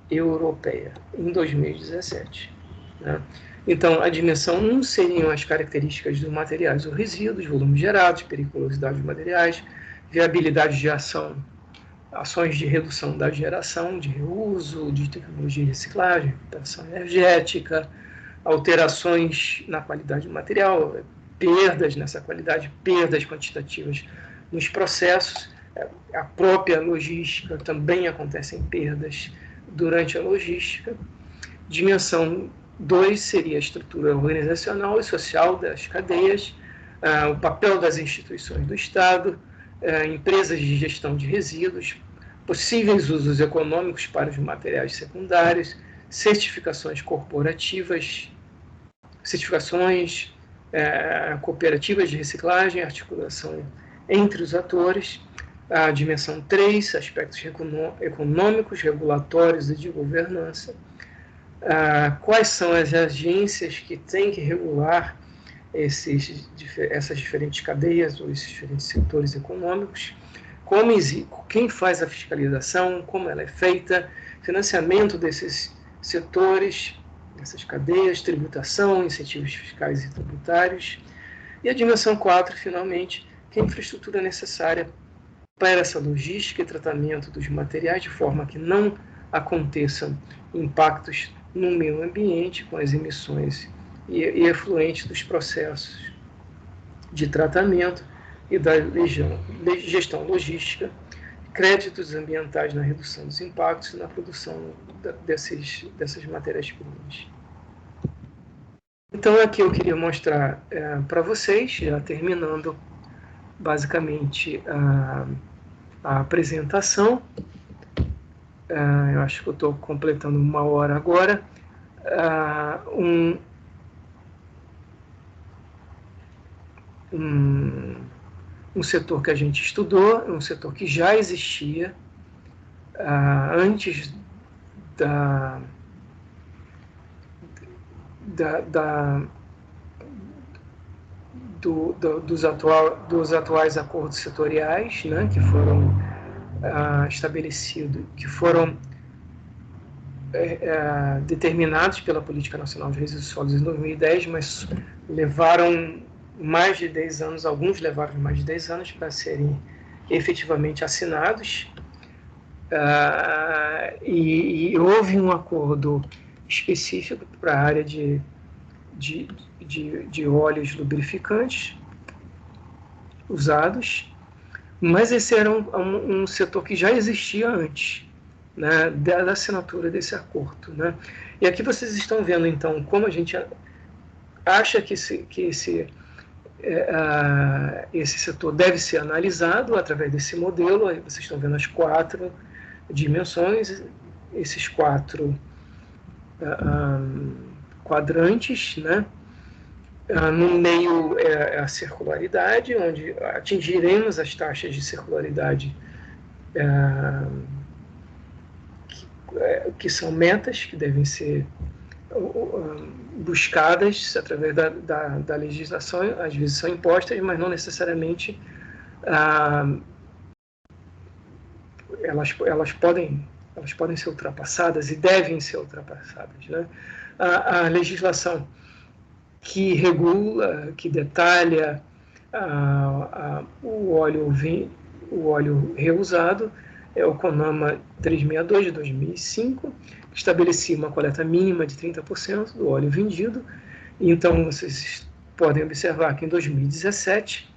Europeia, em 2017. Né? Então, a dimensão 1 seriam as características dos materiais ou resíduos, volumes gerados, periculosidade dos materiais, viabilidade de ação, ações de redução da geração, de reuso, de tecnologia de reciclagem, recuperação energética, alterações na qualidade do material, perdas nessa qualidade, perdas quantitativas nos processos. A própria logística também acontecem perdas durante a logística. Dimensão 2 seria a estrutura organizacional e social das cadeias, o papel das instituições do Estado, empresas de gestão de resíduos, possíveis usos econômicos para os materiais secundários, certificações corporativas, certificações cooperativas de reciclagem, articulação entre os atores. A dimensão 3, aspectos econômicos, regulatórios e de governança. Quais são as agências que têm que regular essas diferentes cadeias ou esses diferentes setores econômicos, quem faz a fiscalização, como ela é feita, financiamento desses setores, dessas cadeias, tributação, incentivos fiscais e tributários. E a dimensão 4, finalmente, que é a infraestrutura necessária para essa logística e tratamento dos materiais, de forma que não aconteçam impactos no meio ambiente com as emissões e efluentes dos processos de tratamento e da gestão logística, créditos ambientais na redução dos impactos e na produção dessas matérias-primas. Então, aqui eu queria mostrar para vocês, já terminando basicamente a apresentação. Eu acho que eu estou completando 1 hora agora. Um setor que a gente estudou, um setor que já existia antes dos atuais acordos setoriais, né, que foram estabelecidos, que foram determinados pela Política Nacional de Resíduos Sólidos em 2010, mas levaram mais de 10 anos, alguns levaram mais de 10 anos para serem efetivamente assinados, e houve um acordo específico para a área de óleos lubrificantes usados, mas esse era um setor que já existia antes, né, da assinatura desse acordo, né? E aqui vocês estão vendo, então, como a gente acha que esse setor deve ser analisado através desse modelo. Aí vocês estão vendo as 4 dimensões, esses 4 quadrantes, né? No meio é a circularidade, onde atingiremos as taxas de circularidade que são metas que devem ser buscadas através da legislação. Às vezes são impostas, mas não necessariamente elas podem ser ultrapassadas e devem ser ultrapassadas, né? A legislação que regula, que detalha o óleo reusado é o CONAMA 362 de 2005, que estabelecia uma coleta mínima de 30% do óleo vendido. Então, vocês podem observar que em 2017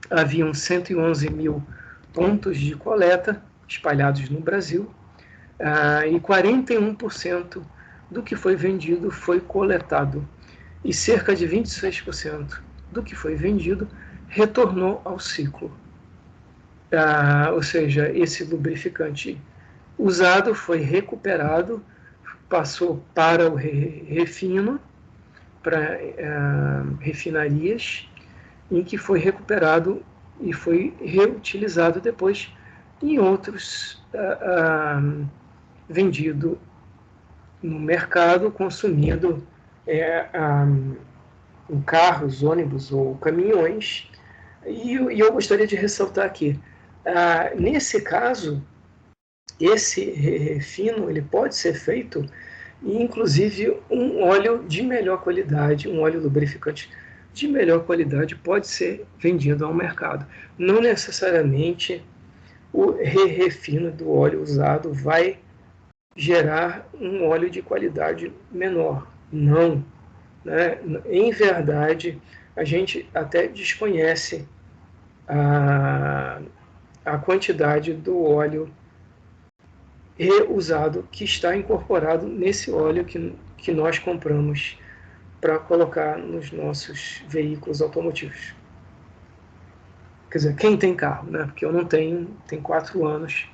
haviam 111 mil pontos de coleta espalhados no Brasil, e 41% do que foi vendido foi coletado, e cerca de 26% do que foi vendido retornou ao ciclo. ou seja, esse lubrificante usado foi recuperado, passou para o refino, para refinarias, em que foi recuperado e foi reutilizado depois em outros, vendido no mercado, consumido em carros, ônibus ou caminhões. E eu gostaria de ressaltar aqui, nesse caso, esse refino ele pode ser feito, e inclusive um óleo de melhor qualidade, um óleo lubrificante de melhor qualidade pode ser vendido ao mercado. Não necessariamente o refino do óleo usado vai gerar um óleo de qualidade menor. Não. Né? Em verdade, a gente até desconhece a quantidade do óleo reusado que está incorporado nesse óleo que nós compramos para colocar nos nossos veículos automotivos. Quer dizer, quem tem carro, né? Porque eu não tenho, tem 4 anos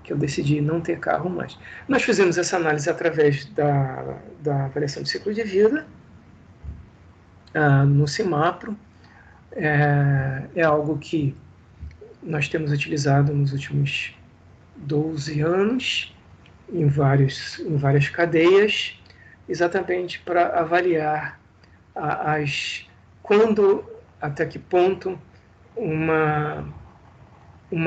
que eu decidi não ter carro mais. Nós fizemos essa análise através da avaliação de ciclo de vida, no CIMAPRO. É algo que nós temos utilizado nos últimos 12 anos, em várias cadeias, exatamente para avaliar até que ponto uma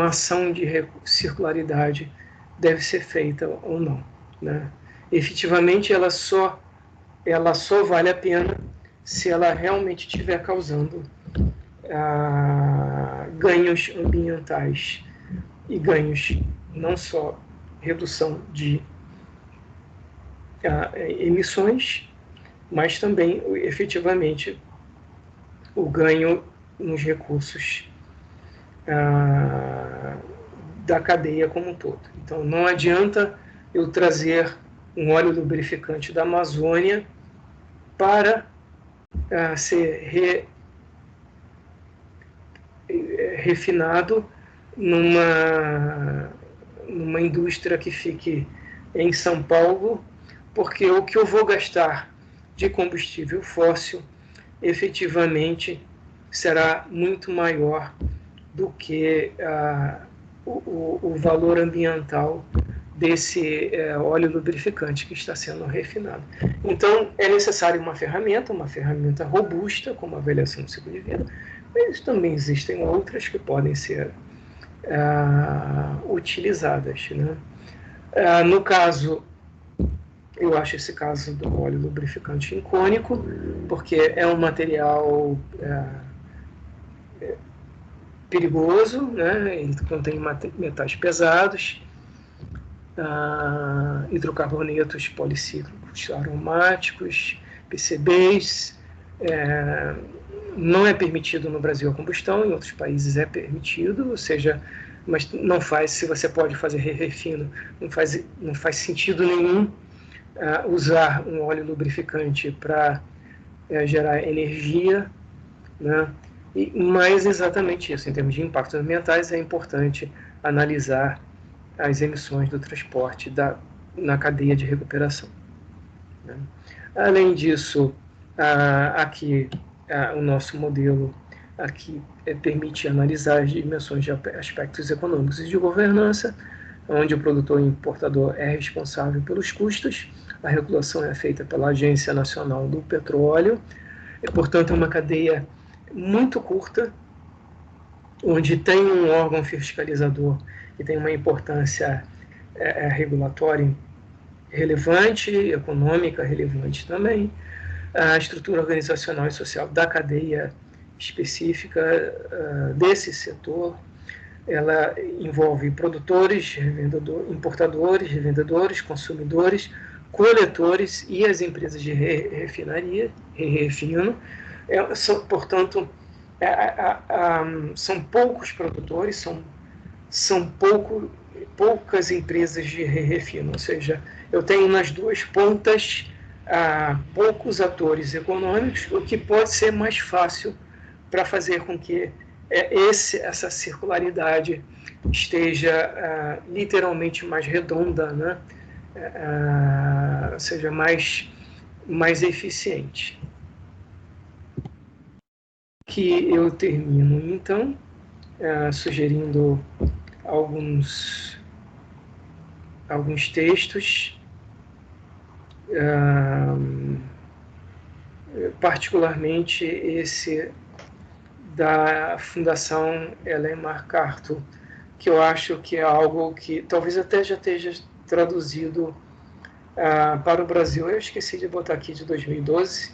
ação de circularidade deve ser feita ou não. Né? Efetivamente, ela só vale a pena se ela realmente estiver causando ganhos ambientais e ganhos não só redução de emissões, mas também efetivamente o ganho nos recursos da cadeia como um todo. Então, não adianta eu trazer um óleo lubrificante da Amazônia para ser refinado numa indústria que fique em São Paulo, porque o que eu vou gastar de combustível fóssil efetivamente será muito maior do que o valor ambiental desse óleo lubrificante que está sendo refinado. Então, é necessário uma ferramenta robusta, como a avaliação do ciclo de vida, mas também existem outras que podem ser utilizadas. Né? No caso, eu acho esse caso do óleo lubrificante incônico, porque é um material perigoso, né? Ele contém metais pesados, hidrocarbonetos policíclicos aromáticos, PCBs. Não é permitido no Brasil a combustão, em outros países é permitido, ou seja, mas não faz, se você pode fazer refino, não faz sentido nenhum usar um óleo lubrificante para gerar energia, né? Mas exatamente isso, em termos de impactos ambientais, é importante analisar as emissões do transporte na cadeia de recuperação. Né? Além disso, aqui o nosso modelo aqui permite analisar as dimensões de aspectos econômicos e de governança, onde o produtor e importador é responsável pelos custos. A regulação é feita pela Agência Nacional do Petróleo, portanto é uma cadeia muito curta, onde tem um órgão fiscalizador que tem uma importância regulatória relevante, econômica relevante também. A estrutura organizacional e social da cadeia específica desse setor, ela envolve produtores, importadores, revendedores, consumidores, coletores e as empresas de refinaria, refino. Portanto, são poucos produtores, são poucas empresas de refino, ou seja, eu tenho nas duas pontas poucos atores econômicos, o que pode ser mais fácil para fazer com que essa circularidade esteja literalmente mais redonda, né? Seja mais eficiente. Que eu termino, então, sugerindo alguns textos, particularmente esse da Fundação Ellen MacArthur, que eu acho que é algo que talvez até já esteja traduzido para o Brasil. Eu esqueci de botar aqui de 2012,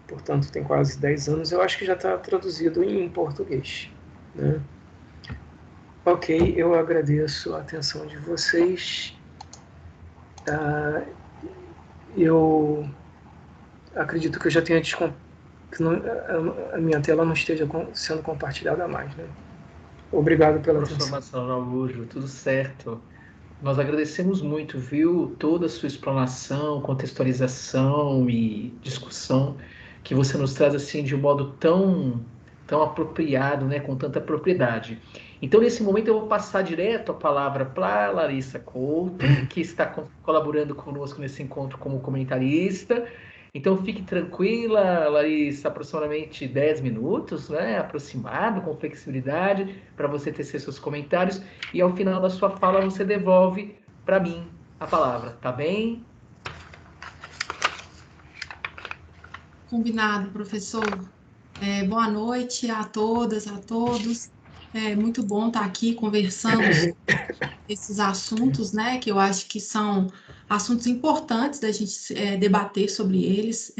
portanto tem quase 10 anos, eu acho que já está traduzido em português, né? Ok, eu agradeço a atenção de vocês. Eu acredito que eu já tenha que a minha tela não esteja sendo compartilhada mais, né? Obrigado pela atenção.
Professor Marcelo Araújo, tudo certo. Nós agradecemos muito, viu, toda a sua explanação, contextualização e discussão que você nos traz assim de um modo tão apropriado, né, com tanta propriedade. Então, nesse momento, eu vou passar direto a palavra para Larissa Couto, que está colaborando conosco nesse encontro como comentarista. Então, fique tranquila, Larissa, aproximadamente 10 minutos, né, aproximado, com flexibilidade, para você tecer seus comentários. E ao final da sua fala, você devolve para mim a palavra, tá bem?
Combinado, professor. Boa noite a todas, a todos. É muito bom estar aqui conversando sobre esses assuntos, né? Que eu acho que são assuntos importantes da gente debater sobre eles.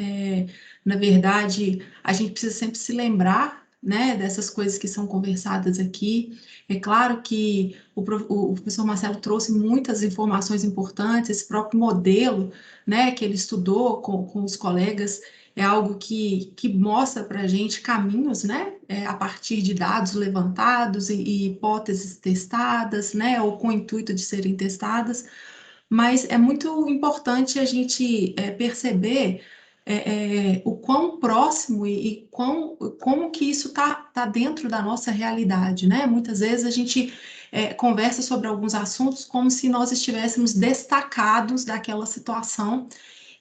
Na verdade, a gente precisa sempre se lembrar, né, dessas coisas que são conversadas aqui. É claro que o professor Marcelo trouxe muitas informações importantes, esse próprio modelo, né, que ele estudou com os colegas, é algo que mostra para a gente caminhos, né, a partir de dados levantados e hipóteses testadas, né, ou com o intuito de serem testadas, mas é muito importante a gente perceber o quão próximo e como que isso tá dentro da nossa realidade, né? Muitas vezes a gente conversa sobre alguns assuntos como se nós estivéssemos destacados daquela situação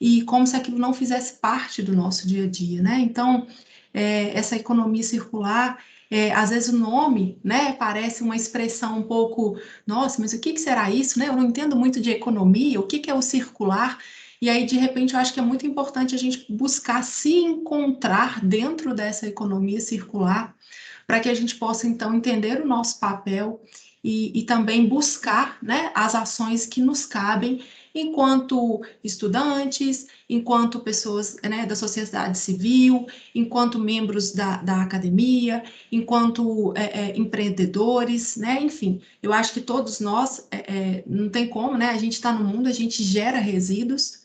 e como se aquilo não fizesse parte do nosso dia a dia, né? Então, essa economia circular, às vezes o nome, né, parece uma expressão um pouco, nossa, mas o que será isso, né? Eu não entendo muito de economia, o que é o circular? E aí, de repente, eu acho que é muito importante a gente buscar se encontrar dentro dessa economia circular, para que a gente possa, então, entender o nosso papel e também buscar, né, as ações que nos cabem enquanto estudantes, enquanto pessoas, né, da sociedade civil, enquanto membros da academia, enquanto empreendedores, né, enfim, eu acho que todos nós, não tem como, né, a gente está no mundo, a gente gera resíduos,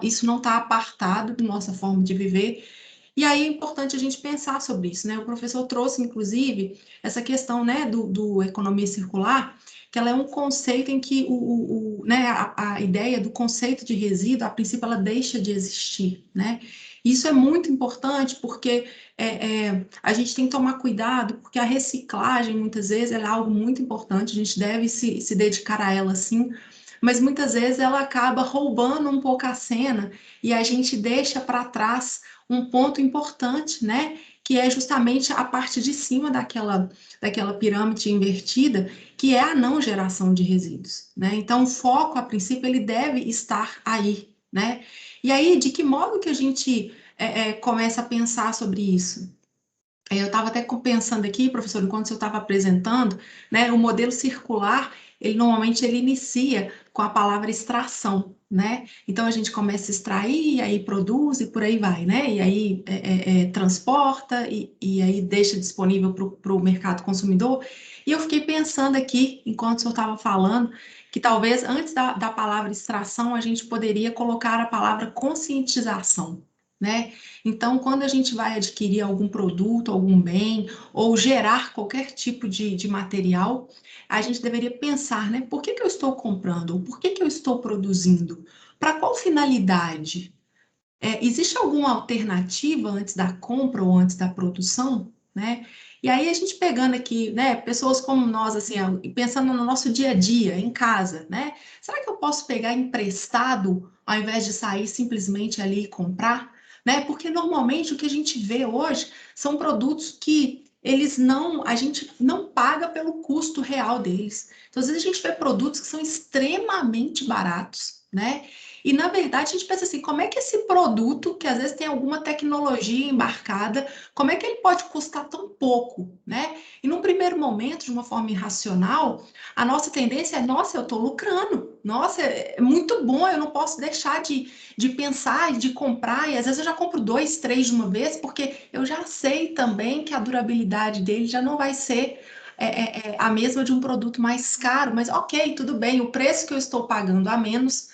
isso não está apartado da nossa forma de viver. E aí é importante a gente pensar sobre isso, né? O professor trouxe, inclusive, essa questão, né, do economia circular, que ela é um conceito em que né, a ideia do conceito de resíduo, a princípio, ela deixa de existir, né? Isso é muito importante porque a gente tem que tomar cuidado, porque a reciclagem, muitas vezes, é algo muito importante, a gente deve se dedicar a ela, sim, mas muitas vezes ela acaba roubando um pouco a cena e a gente deixa para trás um ponto importante, né? Que é justamente a parte de cima daquela pirâmide invertida, que é a não geração de resíduos, né? Então, o foco, a princípio, ele deve estar aí, né? E aí, de que modo que a gente começa a pensar sobre isso? Eu estava até pensando aqui, professor, enquanto eu estava apresentando, né, o modelo circular, ele inicia com a palavra extração, né? Então a gente começa a extrair, aí produz e por aí vai, né? E aí transporta e aí deixa disponível para o mercado consumidor. E eu fiquei pensando aqui, enquanto o senhor estava falando, que talvez antes da palavra extração a gente poderia colocar a palavra conscientização, né? Então, quando a gente vai adquirir algum produto, algum bem, ou gerar qualquer tipo de material, a gente deveria pensar, né? Por que eu estou comprando? Ou por que eu estou produzindo? Para qual finalidade? Existe alguma alternativa antes da compra ou antes da produção, né? E aí a gente pegando aqui, né, pessoas como nós, assim, pensando no nosso dia a dia, em casa, né? Será que eu posso pegar emprestado ao invés de sair simplesmente ali e comprar? Né? Porque normalmente o que a gente vê hoje são produtos que a gente não paga pelo custo real deles. Então, às vezes a gente vê produtos que são extremamente baratos, né? E na verdade a gente pensa assim, como é que esse produto, que às vezes tem alguma tecnologia embarcada, como é que ele pode custar tão pouco, né? E num primeiro momento, de uma forma irracional, a nossa tendência é, nossa, eu estou lucrando, nossa, é muito bom, eu não posso deixar de pensar e de comprar, e às vezes eu já compro 2, 3 de uma vez, porque eu já sei também que a durabilidade dele já não vai ser a mesma de um produto mais caro, mas ok, tudo bem, o preço que eu estou pagando a menos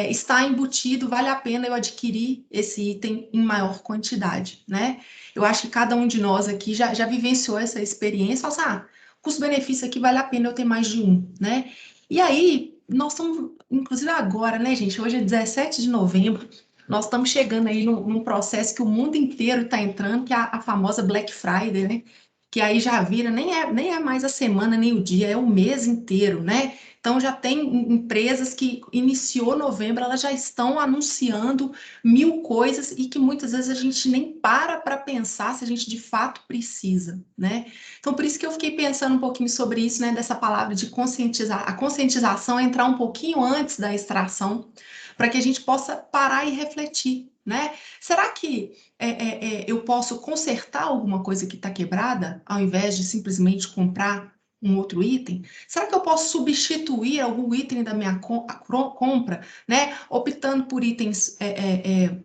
está embutido, vale a pena eu adquirir esse item em maior quantidade, né? Eu acho que cada um de nós aqui já vivenciou essa experiência, fala assim, custo-benefício aqui vale a pena eu ter mais de um, né? E aí, nós estamos, inclusive agora, né, gente? Hoje é 17 de novembro, nós estamos chegando aí num processo que o mundo inteiro está entrando, que é a famosa Black Friday, né? Que aí já vira, nem é mais a semana, nem o dia, é o mês inteiro, né? Então, já tem empresas que iniciou novembro, elas já estão anunciando 1000 coisas e que muitas vezes a gente nem para pensar se a gente de fato precisa, né? Então, por isso que eu fiquei pensando um pouquinho sobre isso, né? Dessa palavra de conscientizar. A conscientização é entrar um pouquinho antes da extração, para que a gente possa parar e refletir, né? Será que eu posso consertar alguma coisa que está quebrada, ao invés de simplesmente comprar um outro item? Será que eu posso substituir algum item da minha compra, né? Optando por itens que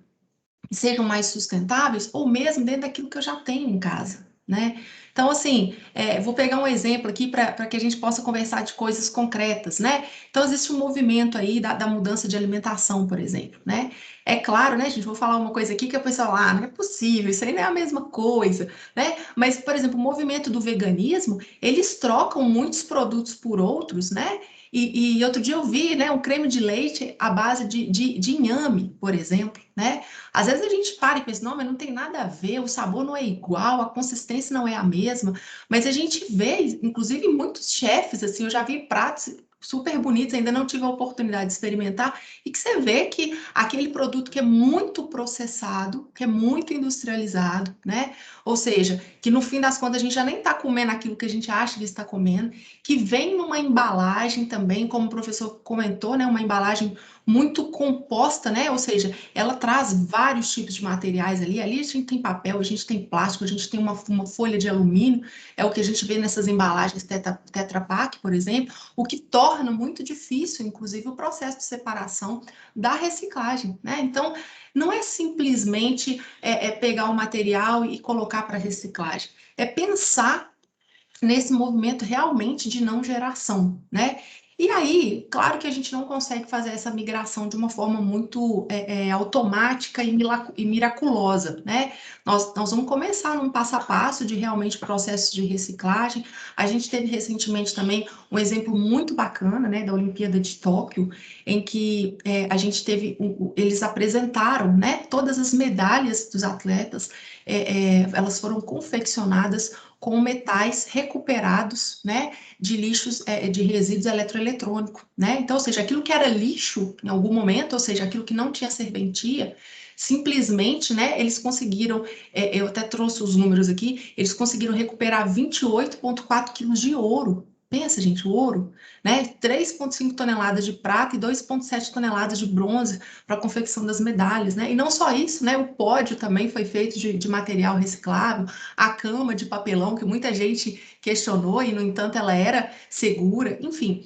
sejam mais sustentáveis, ou mesmo dentro daquilo que eu já tenho em casa, né? Então, assim, vou pegar um exemplo aqui para que a gente possa conversar de coisas concretas, né? Então, existe um movimento aí da mudança de alimentação, por exemplo, né? É claro, né, gente? Vou falar uma coisa aqui que a pessoa, não é possível, isso aí não é a mesma coisa, né? Mas, por exemplo, o movimento do veganismo, eles trocam muitos produtos por outros, né? E outro dia eu vi, né, um creme de leite à base de inhame, por exemplo, né? Às vezes a gente para e pensa, não, mas não tem nada a ver, o sabor não é igual, a consistência não é a mesma, mas a gente vê, inclusive muitos chefes, assim, eu já vi pratos super bonitos, ainda não tive a oportunidade de experimentar, e que você vê que aquele produto que é muito processado, que é muito industrializado, né? Ou seja, que no fim das contas a gente já nem está comendo aquilo que a gente acha que está comendo, que vem numa embalagem também, como o professor comentou, né? Uma embalagem muito composta, né? Ou seja, ela traz vários tipos de materiais ali. Ali a gente tem papel, a gente tem plástico, a gente tem uma folha de alumínio, é o que a gente vê nessas embalagens Tetra Pak, por exemplo, o que torna muito difícil, inclusive, o processo de separação da reciclagem, né? Então, não é simplesmente pegar o material e colocar para reciclagem, é pensar nesse movimento realmente de não geração, né? E aí, claro que a gente não consegue fazer essa migração de uma forma muito automática e miraculosa, né? Nós vamos começar num passo a passo de realmente processos de reciclagem. A gente teve recentemente também um exemplo muito bacana, né, da Olimpíada de Tóquio, em que a gente teve, eles apresentaram, né, todas as medalhas dos atletas, elas foram confeccionadas com metais recuperados, né, de lixos, de resíduos eletroeletrônicos, né? Então, ou seja, aquilo que era lixo em algum momento, ou seja, aquilo que não tinha serventia, simplesmente, né, eles conseguiram, eu até trouxe os números aqui, eles conseguiram recuperar 28,4 quilos de ouro. Pensa, gente, o ouro, né? 3,5 toneladas de prata e 2,7 toneladas de bronze para a confecção das medalhas, né? E não só isso, né? O pódio também foi feito de material reciclável, a cama de papelão, que muita gente questionou e, no entanto, ela era segura. Enfim,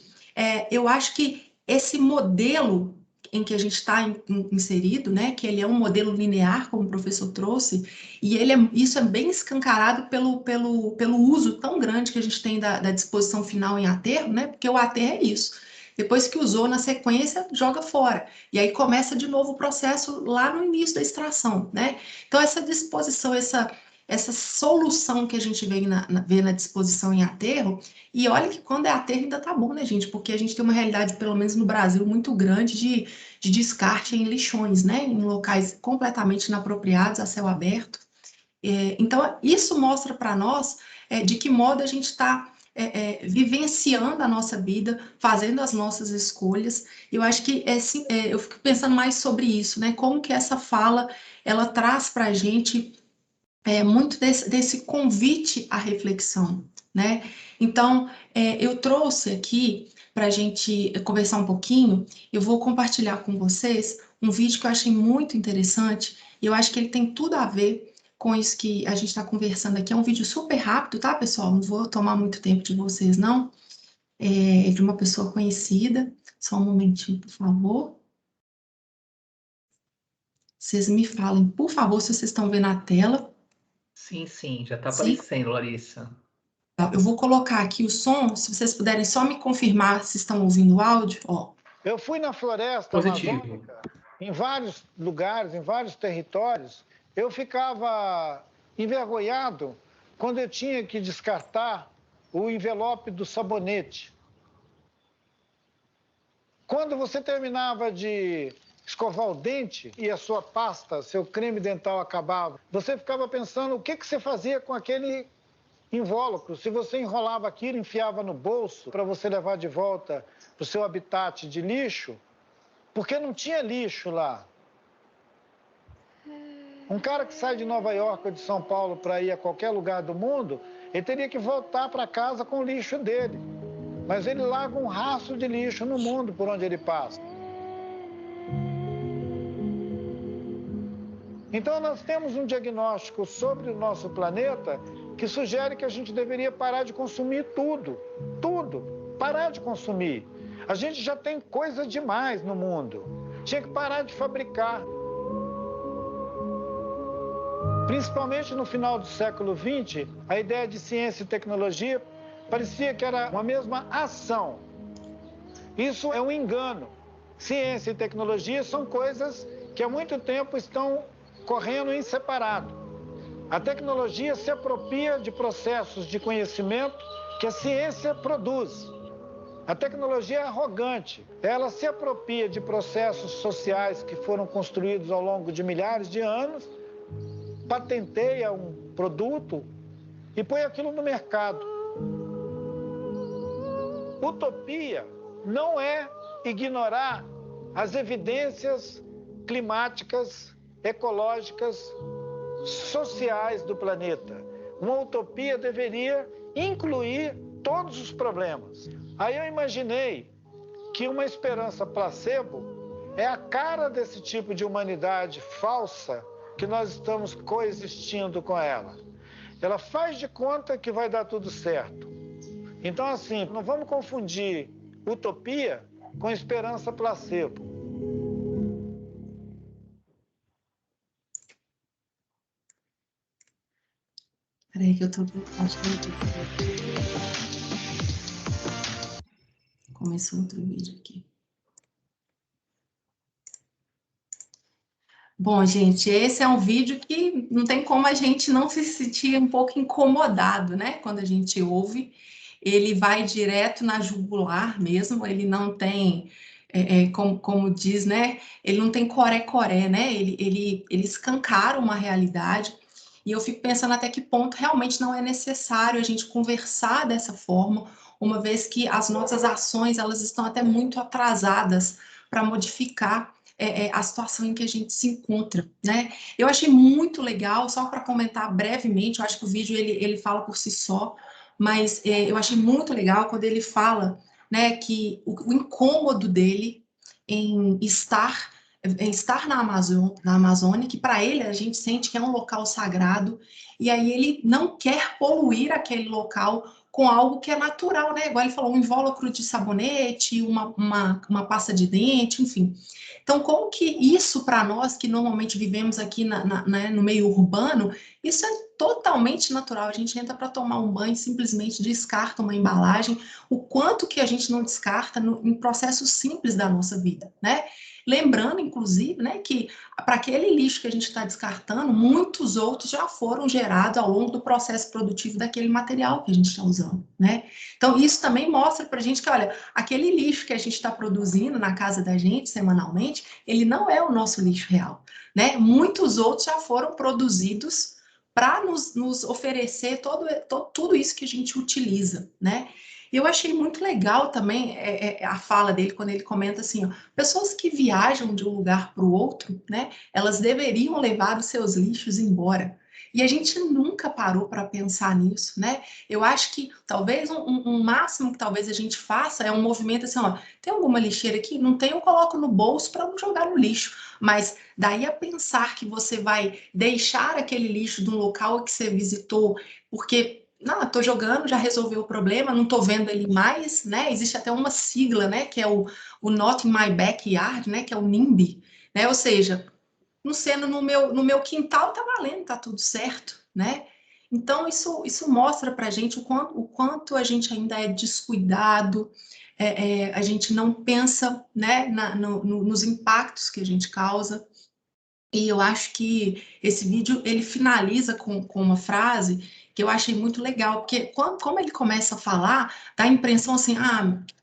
eu acho que esse modelo em que a gente está inserido, né, que ele é um modelo linear, como o professor trouxe, e isso é bem escancarado pelo uso tão grande que a gente tem da disposição final em aterro, né, porque o aterro é isso. Depois que usou na sequência, joga fora. E aí começa de novo o processo lá no início da extração, né? Então, essa disposição, essa solução que a gente vê na disposição em aterro, e olha que quando é aterro ainda tá bom, né, gente? Porque a gente tem uma realidade, pelo menos no Brasil, muito grande de descarte em lixões, né? Em locais completamente inapropriados, a céu aberto. Então, isso mostra para nós de que modo a gente está vivenciando a nossa vida, fazendo as nossas escolhas. Eu acho que eu fico pensando mais sobre isso, né? Como que essa fala ela traz para a gente muito desse convite à reflexão, né? Então, eu trouxe aqui para a gente conversar um pouquinho, eu vou compartilhar com vocês um vídeo que eu achei muito interessante, e eu acho que ele tem tudo a ver com isso que a gente está conversando aqui. É um vídeo super rápido, tá, pessoal? Não vou tomar muito tempo de vocês, não. É de uma pessoa conhecida. Só um momentinho, por favor. Vocês me falem, por favor, se vocês estão vendo a tela.
Sim, sim, já está
Sim?
aparecendo, Larissa.
Eu vou colocar aqui o som, se vocês puderem só me confirmar se estão ouvindo o áudio, ó.
Eu fui na floresta
Positivo.
amazônica, em vários lugares, em vários territórios. Eu ficava envergonhado quando eu tinha que descartar o envelope do sabonete. Quando você terminava de escovar o dente e a sua pasta, seu creme dental acabava, você ficava pensando o que você fazia com aquele invólucro. Se você enrolava aquilo, enfiava no bolso para você levar de volta para o seu habitat de lixo, porque não tinha lixo lá. Um cara que sai de Nova York ou de São Paulo para ir a qualquer lugar do mundo, ele teria que voltar para casa com o lixo dele. Mas ele larga um rastro de lixo no mundo por onde ele passa. Então nós temos um diagnóstico sobre o nosso planeta que sugere que a gente deveria parar de consumir tudo. Tudo. Parar de consumir. A gente já tem coisa demais no mundo. Tinha que parar de fabricar. Principalmente no final do século XX, a ideia de ciência e tecnologia parecia que era uma mesma ação. Isso é um engano. Ciência e tecnologia são coisas que há muito tempo estão correndo em separado. A tecnologia se apropria de processos de conhecimento que a ciência produz. A tecnologia é arrogante. Ela se apropria de processos sociais que foram construídos ao longo de milhares de anos, patenteia um produto e põe aquilo no mercado. Utopia não é ignorar as evidências climáticas, ecológicas, sociais do planeta. Uma utopia deveria incluir todos os problemas. Aí eu imaginei que uma esperança placebo é a cara desse tipo de humanidade falsa que nós estamos coexistindo com ela. Ela faz de conta que vai dar tudo certo. Então, assim, não vamos confundir utopia com esperança placebo.
Peraí que eu tô... Começou outro vídeo aqui. Bom, gente, esse é um vídeo que não tem como a gente não se sentir um pouco incomodado, né? Quando a gente ouve, ele vai direto na jugular mesmo, ele não tem, como diz, né? Ele não tem coré-coré, né? Ele escancara uma realidade. E eu fico pensando até que ponto realmente não é necessário a gente conversar dessa forma, uma vez que as nossas ações, elas estão até muito atrasadas para modificar a situação em que a gente se encontra, né? Eu achei muito legal, só para comentar brevemente, eu acho que o vídeo ele fala por si só, mas eu achei muito legal quando ele fala, né, que o incômodo dele em estar na Amazônia, que para ele a gente sente que é um local sagrado, e aí ele não quer poluir aquele local com algo que é natural, né? Igual ele falou, um invólucro de sabonete, uma pasta de dente, enfim. Então, como que isso, para nós que normalmente vivemos aqui né, no meio urbano, isso é totalmente natural. A gente entra para tomar um banho, simplesmente descarta uma embalagem, o quanto que a gente não descarta em processos simples da nossa vida, né? Lembrando, inclusive, né, que para aquele lixo que a gente está descartando, muitos outros já foram gerados ao longo do processo produtivo daquele material que a gente está usando, né? Então, isso também mostra para a gente que, olha, aquele lixo que a gente está produzindo na casa da gente semanalmente, ele não é o nosso lixo real, né? Muitos outros já foram produzidos para nos oferecer tudo isso que a gente utiliza, né? E eu achei muito legal também a fala dele, quando ele comenta assim, ó, pessoas que viajam de um lugar para o outro, né, elas deveriam levar os seus lixos embora. E a gente nunca parou para pensar nisso, né? Eu acho que talvez um máximo que talvez a gente faça é um movimento assim, ó, tem alguma lixeira aqui? Não tem, eu coloco no bolso para não jogar no lixo. Mas daí a pensar que você vai deixar aquele lixo do local que você visitou, porque não, estou jogando, já resolveu o problema, não estou vendo ele mais, né? Existe até uma sigla, né? Que é o Not in My Backyard, né? Que é o NIMBY, né? Ou seja, não sendo no meu quintal, tá valendo, tá tudo certo, né? Então, isso mostra para a gente o quanto a gente ainda é descuidado, a gente não pensa, né, nos impactos que a gente causa. E eu acho que esse vídeo, ele finaliza com uma frase que eu achei muito legal, porque como ele começa a falar, dá a impressão assim,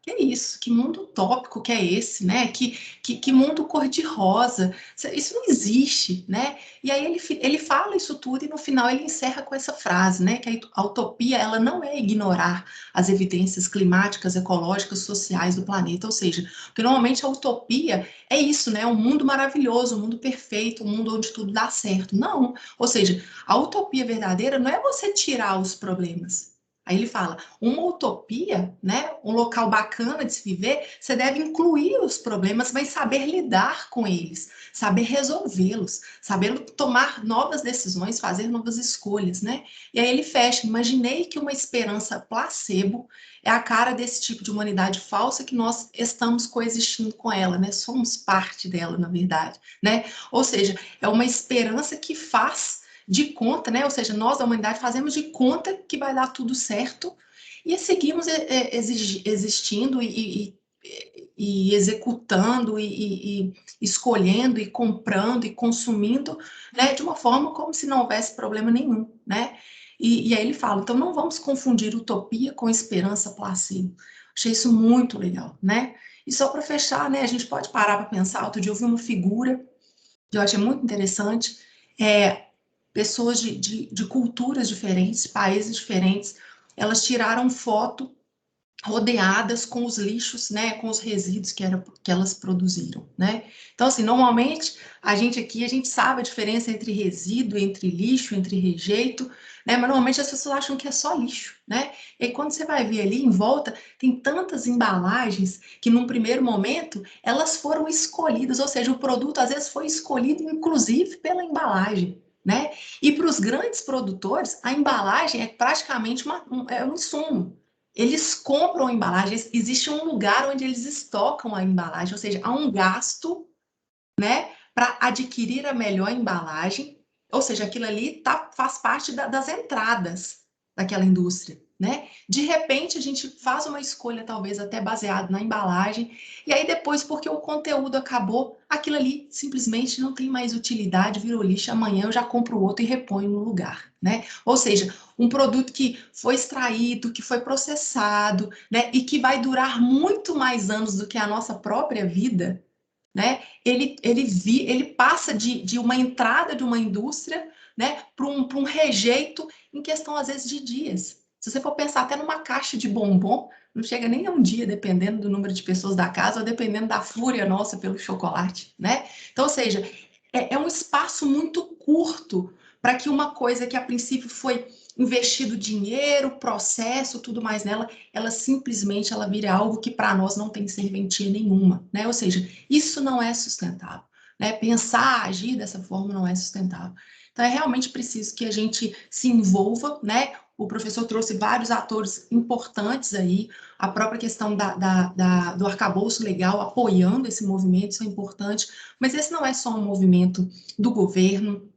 que é isso? Que mundo utópico que é esse, né? Que mundo cor-de-rosa, isso não existe, né? E aí ele fala isso tudo e no final ele encerra com essa frase, né? Que a utopia, ela não é ignorar as evidências climáticas, ecológicas, sociais do planeta, ou seja, porque normalmente a utopia é isso, né? Um mundo maravilhoso, um mundo perfeito, um mundo onde tudo dá certo. Não. Ou seja, a utopia verdadeira não é você tirar os problemas. Aí ele fala, uma utopia, né? Um local bacana de se viver, você deve incluir os problemas, mas saber lidar com eles, saber resolvê-los, saber tomar novas decisões, fazer novas escolhas, né? E aí ele fecha, imaginei que uma esperança placebo é a cara desse tipo de humanidade falsa que nós estamos coexistindo com ela, né? Somos parte dela, na verdade, né? Ou seja, é uma esperança que faz de conta, né? Ou seja, nós da humanidade fazemos de conta que vai dar tudo certo e seguimos existindo e executando e escolhendo e comprando e consumindo, né? De uma forma como se não houvesse problema nenhum, né? E aí ele fala, então não vamos confundir utopia com esperança placebo. Achei isso muito legal, né? E só para fechar, né, a gente pode parar para pensar, outro dia eu vi uma figura que eu achei muito interessante, pessoas de culturas diferentes, países diferentes, elas tiraram foto rodeadas com os lixos, né, com os resíduos que elas produziram, né? Então, assim, normalmente, a gente sabe a diferença entre resíduo, entre lixo, entre rejeito, né? Mas normalmente as pessoas acham que é só lixo, né? E aí, quando você vai ver ali em volta, tem tantas embalagens que num primeiro momento elas foram escolhidas, ou seja, o produto às vezes foi escolhido inclusive pela embalagem, né? E para os grandes produtores, a embalagem é praticamente um insumo. Eles compram a embalagem, existe um lugar onde eles estocam a embalagem, ou seja, há um gasto, né, para adquirir a melhor embalagem, ou seja, aquilo ali faz parte das entradas daquela indústria, né? De repente a gente faz uma escolha talvez até baseada na embalagem e aí depois porque o conteúdo acabou, aquilo ali simplesmente não tem mais utilidade, virou lixo, amanhã eu já compro outro e reponho no lugar, né? Ou seja, um produto que foi extraído, que foi processado, né, e que vai durar muito mais anos do que a nossa própria vida, né? Ele passa de uma entrada de uma indústria, né, para um rejeito em questão, às vezes, de dias. Se você for pensar até numa caixa de bombom, não chega nem a um dia, dependendo do número de pessoas da casa ou dependendo da fúria nossa pelo chocolate, né? Então, ou seja, é um espaço muito curto para que uma coisa que a princípio foi investido dinheiro, processo, tudo mais nela, ela simplesmente vira algo que para nós não tem serventia nenhuma, né? Ou seja, isso não é sustentável, né? Pensar, agir dessa forma não é sustentável. Então é realmente preciso que a gente se envolva, né? O professor trouxe vários atores importantes aí, a própria questão do arcabouço legal apoiando esse movimento, isso é importante, mas esse não é só um movimento do governo,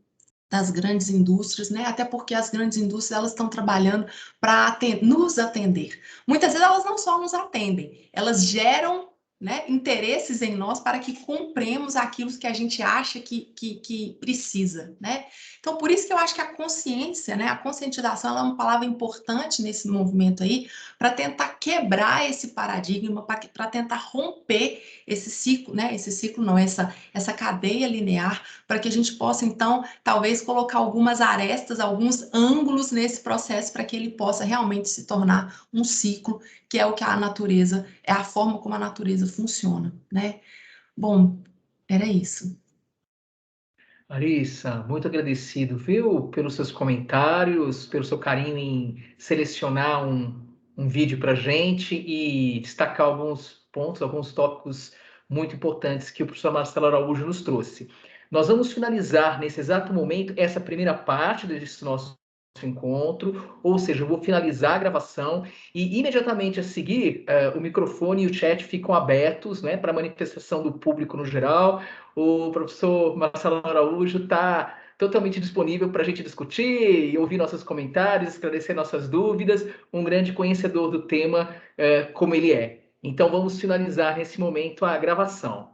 das grandes indústrias, né? Até porque as grandes indústrias elas estão trabalhando para nos atender. Muitas vezes elas não só nos atendem, elas geram né, interesses em nós para que compremos aquilo que a gente acha que precisa, né? Então, por isso que eu acho que a consciência, né, a conscientização, ela é uma palavra importante nesse movimento aí, para tentar quebrar esse paradigma, para tentar romper esse ciclo, né, esse ciclo não, essa cadeia linear, para que a gente possa, então, talvez colocar algumas arestas, alguns ângulos nesse processo, para que ele possa realmente se tornar um ciclo, que é o que a natureza, é a forma como a natureza funciona, né? Bom, era isso.
Larissa, muito agradecido, viu, pelos seus comentários, pelo seu carinho em selecionar um vídeo para a gente e destacar alguns pontos, alguns tópicos muito importantes que o professor Marcelo Araújo nos trouxe. Nós vamos finalizar nesse exato momento essa primeira parte desse nosso encontro, ou seja, eu vou finalizar a gravação e imediatamente a seguir o microfone e o chat ficam abertos, né, para manifestação do público no geral. O professor Marcelo Araújo está totalmente disponível para a gente discutir e ouvir nossos comentários, esclarecer nossas dúvidas, um grande conhecedor do tema como ele é. Então vamos finalizar nesse momento a gravação.